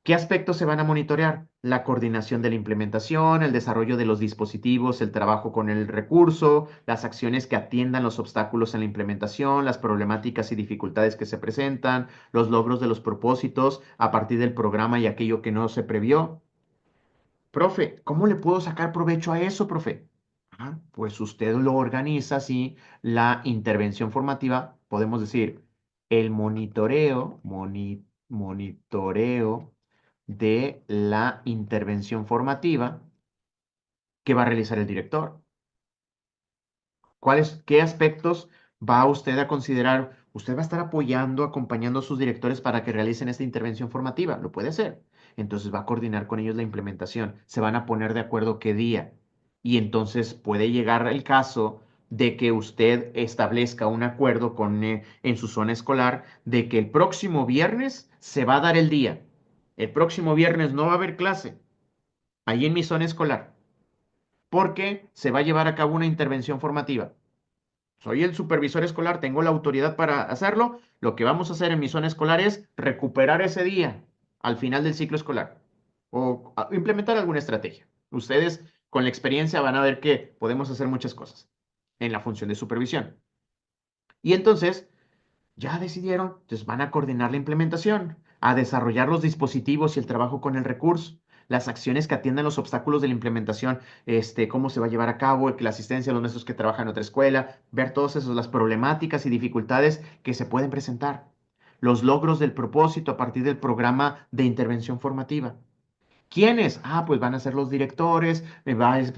Speaker 1: ¿Qué aspectos se van a monitorear? La coordinación de la implementación, el desarrollo de los dispositivos, el trabajo con el recurso, las acciones que atiendan los obstáculos en la implementación, las problemáticas y dificultades que se presentan, los logros de los propósitos a partir del programa y aquello que no se previó. Profe, ¿cómo le puedo sacar provecho a eso, profe? Pues usted lo organiza así, la intervención formativa, podemos decir, el monitoreo de la intervención formativa que va a realizar el director. ¿Qué aspectos va usted a considerar? Usted va a estar apoyando, acompañando a sus directores para que realicen esta intervención formativa. Lo puede hacer. Entonces va a coordinar con ellos la implementación. Se van a poner de acuerdo qué día. Y entonces puede llegar el caso de que usted establezca un acuerdo en su zona escolar de que el próximo viernes se va a dar el día. El próximo viernes no va a haber clase ahí en mi zona escolar porque se va a llevar a cabo una intervención formativa. Soy el supervisor escolar, tengo la autoridad para hacerlo. Lo que vamos a hacer en mi zona escolar es recuperar ese día al final del ciclo escolar o implementar alguna estrategia. Ustedes con la experiencia van a ver que podemos hacer muchas cosas en la función de supervisión. Y entonces ya decidieron, entonces van a coordinar la implementación, a desarrollar los dispositivos y el trabajo con el recurso, las acciones que atiendan los obstáculos de la implementación, cómo se va a llevar a cabo, la asistencia a los maestros que trabajan en otra escuela, ver todas esas, las problemáticas y dificultades que se pueden presentar, los logros del propósito a partir del programa de intervención formativa. ¿Quiénes? Pues van a ser los directores,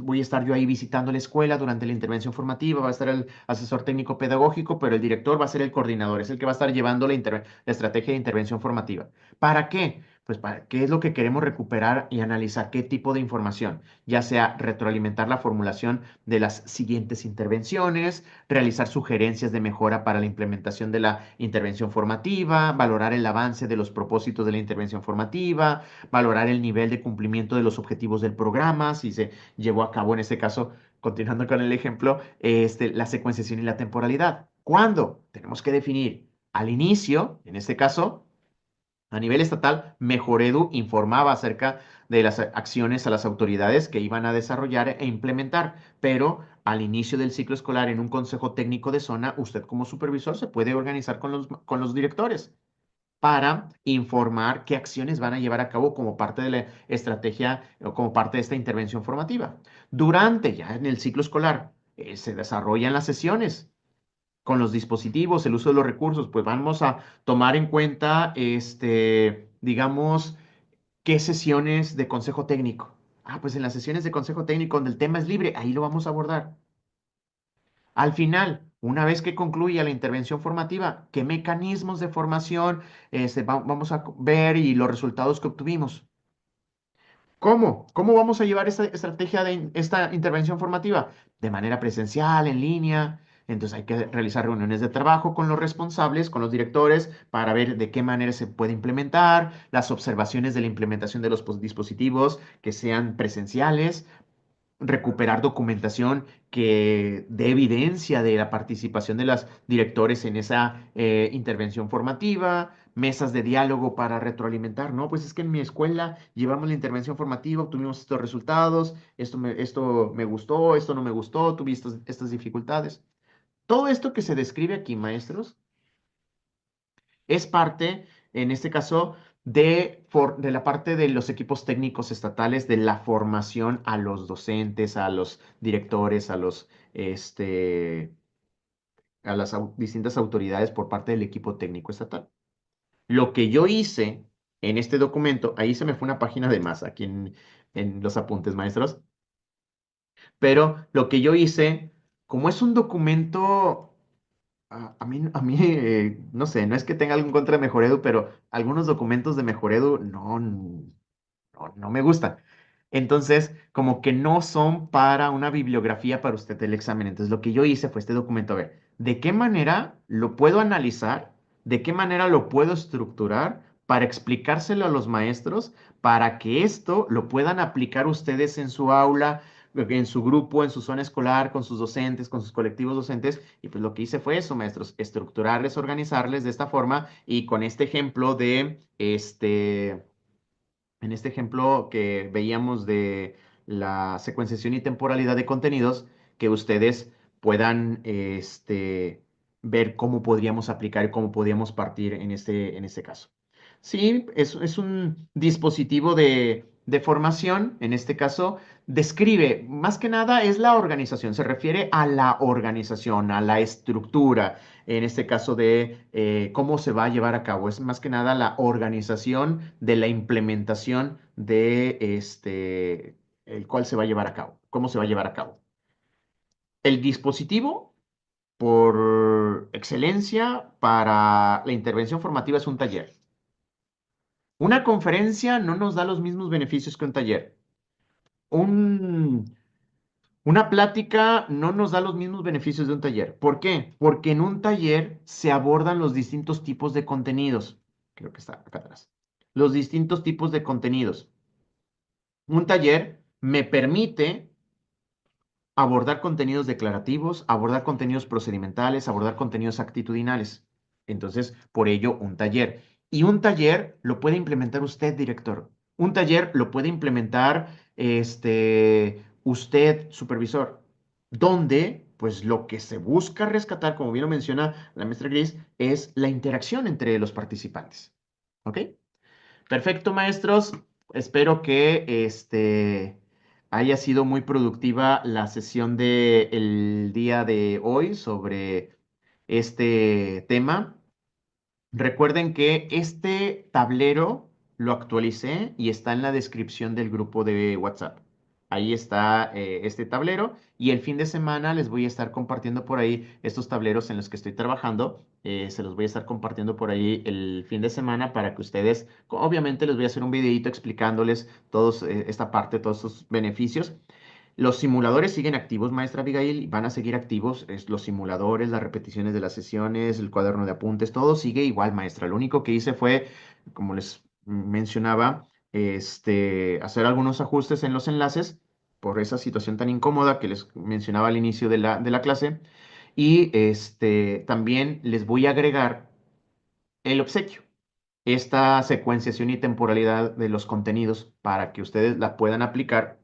Speaker 1: voy a estar yo ahí visitando la escuela durante la intervención formativa, va a estar el asesor técnico pedagógico, pero el director va a ser el coordinador, es el que va a estar llevando la estrategia de intervención formativa. ¿Para qué? Pues para qué es lo que queremos recuperar y analizar qué tipo de información, ya sea retroalimentar la formulación de las siguientes intervenciones, realizar sugerencias de mejora para la implementación de la intervención formativa, valorar el avance de los propósitos de la intervención formativa, valorar el nivel de cumplimiento de los objetivos del programa, si se llevó a cabo en este caso, continuando con el ejemplo, la secuenciación y la temporalidad. ¿Cuándo? Tenemos que definir al inicio, en este caso, a nivel estatal, Mejoredu informaba acerca de las acciones a las autoridades que iban a desarrollar e implementar, pero al inicio del ciclo escolar en un consejo técnico de zona, usted como supervisor se puede organizar con los directores para informar qué acciones van a llevar a cabo como parte de la estrategia o como parte de esta intervención formativa. Durante, ya en el ciclo escolar, se desarrollan las sesiones con los dispositivos, el uso de los recursos, pues vamos a tomar en cuenta, digamos, qué sesiones de consejo técnico. Pues en las sesiones de consejo técnico donde el tema es libre, ahí lo vamos a abordar. Al final, una vez que concluya la intervención formativa, ¿qué mecanismos de formación vamos a ver y los resultados que obtuvimos? ¿Cómo? ¿Cómo vamos a llevar esta estrategia esta intervención formativa? De manera presencial, en línea. Entonces hay que realizar reuniones de trabajo con los responsables, con los directores, para ver de qué manera se puede implementar, las observaciones de la implementación de los dispositivos que sean presenciales, recuperar documentación que dé evidencia de la participación de los directores en esa intervención formativa, mesas de diálogo para retroalimentar, ¿no? Pues es que en mi escuela llevamos la intervención formativa, obtuvimos estos resultados, esto me gustó, esto no me gustó, tuviste estas dificultades. Todo esto que se describe aquí, maestros, es parte, en este caso, de la parte de los equipos técnicos estatales, de la formación a los docentes, a los directores, a las distintas autoridades por parte del equipo técnico estatal. Lo que yo hice en este documento, ahí se me fue una página de más, aquí en los apuntes, maestros, pero lo que yo hice, como es un documento a mí, no sé, no es que tenga algo en contra de Mejoredu, pero algunos documentos de Mejoredu no me gustan. Entonces, como que no son para una bibliografía para usted del examen. Entonces, lo que yo hice fue este documento, a ver, ¿de qué manera lo puedo analizar? ¿De qué manera lo puedo estructurar para explicárselo a los maestros para que esto lo puedan aplicar ustedes en su aula, en su grupo, en su zona escolar, con sus docentes, con sus colectivos docentes? Y pues lo que hice fue eso, maestros, estructurarles, organizarles de esta forma y con este ejemplo en este ejemplo que veíamos de la secuenciación y temporalidad de contenidos, que ustedes puedan ver cómo podríamos aplicar y cómo podríamos partir en este caso. Sí, es un dispositivo de formación, en este caso, describe, más que nada es la organización, se refiere a la organización, a la estructura, en este caso de cómo se va a llevar a cabo. Es más que nada la organización de la implementación de el cual se va a llevar a cabo, cómo se va a llevar a cabo. El dispositivo, por excelencia, para la intervención formativa es un taller. Una conferencia no nos da los mismos beneficios que un taller. Un, una plática no nos da los mismos beneficios de un taller. ¿Por qué? Porque en un taller se abordan los distintos tipos de contenidos. Creo que está acá atrás. Los distintos tipos de contenidos. Un taller me permite abordar contenidos declarativos, abordar contenidos procedimentales, abordar contenidos actitudinales. Entonces, por ello, un taller. Y un taller lo puede implementar usted, director. Un taller lo puede implementar usted, supervisor, donde, pues, lo que se busca rescatar, como bien lo menciona la maestra Gris, es la interacción entre los participantes. ¿Ok? Perfecto, maestros. Espero que haya sido muy productiva la sesión del día de hoy sobre este tema. Recuerden que este tablero lo actualicé y está en la descripción del grupo de WhatsApp. Ahí está este tablero y el fin de semana les voy a estar compartiendo por ahí estos tableros en los que estoy trabajando. Se los voy a estar compartiendo por ahí el fin de semana para que ustedes, obviamente les voy a hacer un videito explicándoles todos esta parte, todos estos beneficios. Los simuladores siguen activos, maestra Abigail, van a seguir activos. Los simuladores, las repeticiones de las sesiones, el cuaderno de apuntes, todo sigue igual, maestra. Lo único que hice fue, como les mencionaba, hacer algunos ajustes en los enlaces por esa situación tan incómoda que les mencionaba al inicio de la clase. Y también les voy a agregar el obsequio, esta secuenciación y temporalidad de los contenidos para que ustedes la puedan aplicar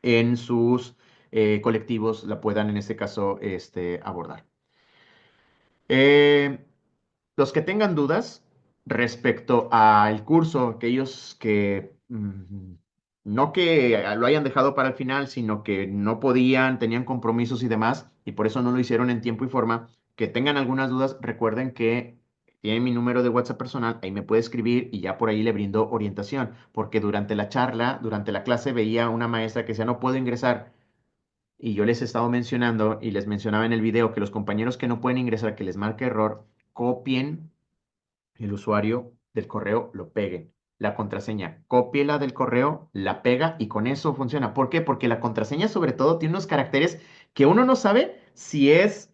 Speaker 1: en sus colectivos la puedan en este caso abordar. Eh, los que tengan dudas respecto al curso, aquellos que no que lo hayan dejado para el final, sino que no podían, tenían compromisos y demás, y por eso no lo hicieron en tiempo y forma, que tengan algunas dudas, recuerden que tienen mi número de WhatsApp personal, ahí me puede escribir y ya por ahí le brindo orientación, porque durante la charla, durante la clase veía una maestra que decía, no puedo ingresar. Y yo les he estado mencionando y les mencionaba en el video que los compañeros que no pueden ingresar, que les marque error, copien el usuario del correo, lo peguen. La contraseña, cópiela del correo, la pega y con eso funciona. ¿Por qué? Porque la contraseña sobre todo tiene unos caracteres que uno no sabe si es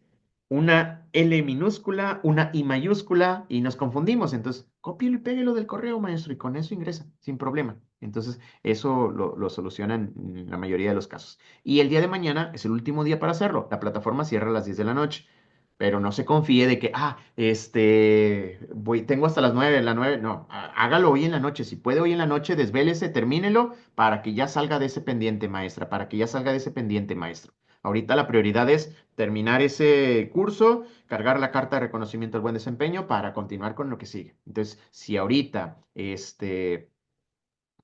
Speaker 1: una L minúscula, una I mayúscula y nos confundimos. Entonces, cópielo y péguelo del correo, maestro, y con eso ingresa, sin problema. Entonces, eso lo solucionan en la mayoría de los casos. Y el día de mañana es el último día para hacerlo. La plataforma cierra a las 10 de la noche. Pero no se confíe de que, tengo hasta las 9, la 9. No, hágalo hoy en la noche. Si puede hoy en la noche, desvélese, termínelo para que ya salga de ese pendiente, maestra, para que ya salga de ese pendiente, maestro. Ahorita la prioridad es terminar ese curso, cargar la carta de reconocimiento del buen desempeño para continuar con lo que sigue. Entonces, si ahorita,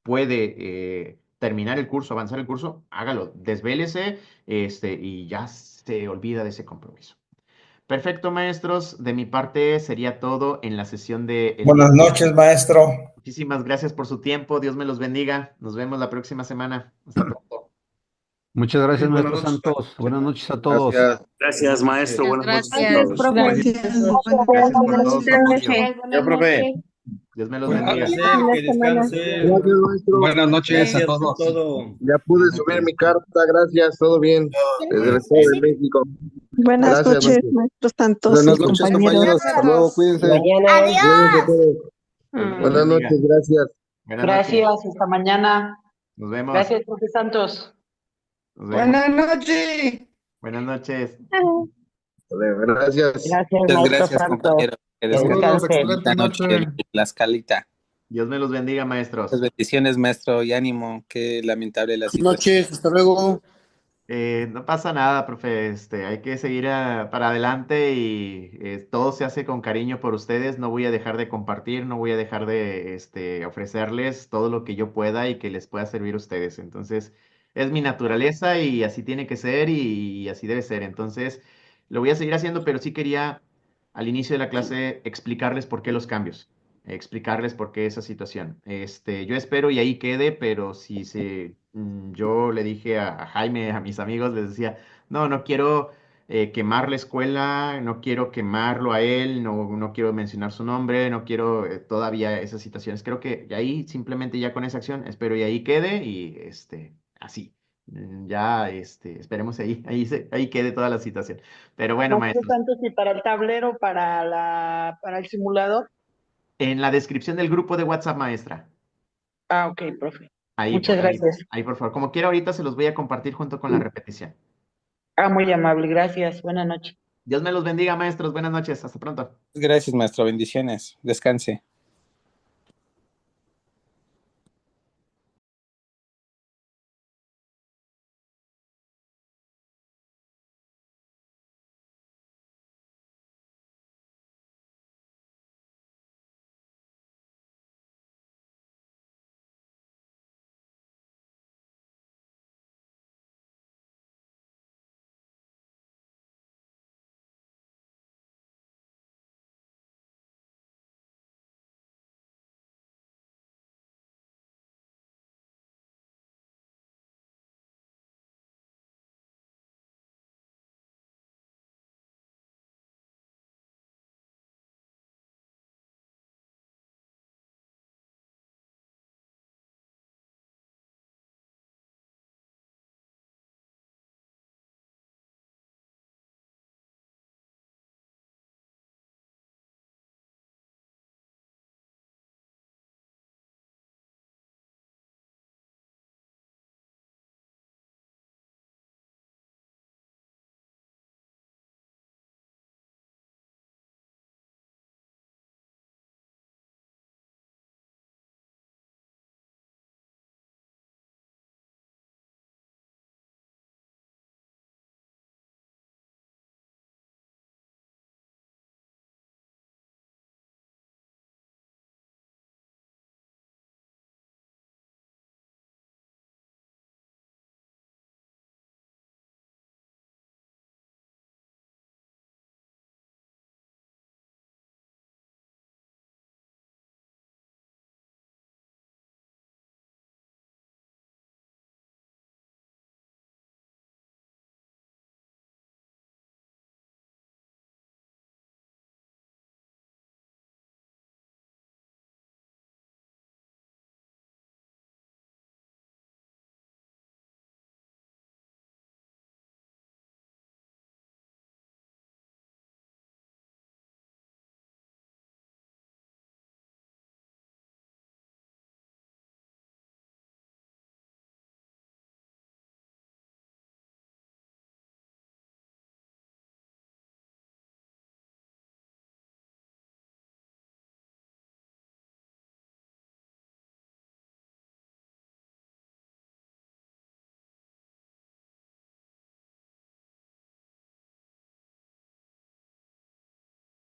Speaker 1: puede terminar el curso, avanzar el curso, hágalo, desvélese, y ya se olvida de ese compromiso. Perfecto, maestros. De mi parte sería todo en la sesión del día
Speaker 2: Buenas
Speaker 1: de hoy.
Speaker 2: noches, maestro.
Speaker 1: Muchísimas gracias por su tiempo. Dios me los bendiga. Nos vemos la próxima semana. Hasta pronto.
Speaker 3: Muchas gracias,
Speaker 2: Buenas
Speaker 3: maestro
Speaker 2: noches.
Speaker 3: Santos. Buenas noches a todos.
Speaker 2: Gracias.
Speaker 4: Gracias,
Speaker 1: Buenas
Speaker 4: maestro.
Speaker 1: noches.
Speaker 5: Muchas
Speaker 4: Buenas noches a
Speaker 5: gracias.
Speaker 4: todos.
Speaker 1: Gracias por todo su
Speaker 6: Buenas
Speaker 1: apoyo.
Speaker 6: noches.
Speaker 4: Ya, profe.
Speaker 1: Dios me los
Speaker 2: Buen
Speaker 1: bendiga.
Speaker 2: amanecer, que descanse.
Speaker 7: Gracias, maestro.
Speaker 2: Buenas noches a
Speaker 4: Gracias por
Speaker 2: todos.
Speaker 4: todo.
Speaker 7: Ya pude subir mi carta, gracias, todo bien. Desde el Estado de México.
Speaker 8: Buenas
Speaker 7: Gracias,
Speaker 8: noches,
Speaker 7: maestro.
Speaker 8: maestros Santos y
Speaker 7: Buenas noches,
Speaker 8: compañeros.
Speaker 7: Hasta luego, cuídense.
Speaker 6: Adiós.
Speaker 7: Cuídense todos.
Speaker 1: Dios me los
Speaker 7: Buenas
Speaker 1: bendiga.
Speaker 7: noches, gracias.
Speaker 1: Buenas noches.
Speaker 6: Gracias, hasta mañana.
Speaker 1: Nos vemos.
Speaker 6: Gracias, profe Santos.
Speaker 1: Nos vemos.
Speaker 2: noches.
Speaker 1: Buenas noches.
Speaker 7: Gracias.
Speaker 6: Gracias,
Speaker 9: Muchas
Speaker 6: maestro
Speaker 9: gracias,
Speaker 6: Santos.
Speaker 9: compañero. Que
Speaker 6: Que
Speaker 9: descansen.
Speaker 2: Saludos,
Speaker 6: descanse.
Speaker 2: excelente noche.
Speaker 9: Tlaxcalita.
Speaker 1: Dios me los bendiga,
Speaker 9: Muchas
Speaker 1: maestros.
Speaker 9: bendiciones, maestro, y ánimo. Qué lamentable la
Speaker 4: Buenas
Speaker 9: situación.
Speaker 4: noches. Hasta luego.
Speaker 1: No pasa nada, profe. Hay que seguir para adelante y todo se hace con cariño por ustedes. No voy a dejar de compartir, no voy a dejar de ofrecerles todo lo que yo pueda y que les pueda servir a ustedes. Entonces, es mi naturaleza y así tiene que ser y así debe ser. Entonces, lo voy a seguir haciendo, pero sí quería al inicio de la clase explicarles por qué los cambios, explicarles por qué esa situación. Yo espero y ahí quede, pero si yo le dije a Jaime, a mis amigos, les decía, no, no quiero quemar la escuela, no quiero quemarlo a él, no quiero mencionar su nombre, no quiero todavía esas situaciones. Creo que ahí simplemente ya con esa acción, espero y ahí quede y así. Ya, esperemos ahí quede toda la situación. Pero bueno,
Speaker 6: Maestro
Speaker 1: maestros,
Speaker 6: Santos, y para el tablero, para el simulador.
Speaker 1: en la descripción del grupo de WhatsApp, maestra.
Speaker 6: Ah, ok, profe.
Speaker 1: Ahí,
Speaker 6: Muchas
Speaker 1: ahí,
Speaker 6: gracias.
Speaker 1: ahí, por favor. Como quiera, ahorita se los voy a compartir junto con la repetición.
Speaker 6: Ah, muy amable, gracias. Buenas noches.
Speaker 1: Dios me los bendiga, maestros. Buenas noches. Hasta pronto.
Speaker 9: Gracias, maestro. Bendiciones. Descanse.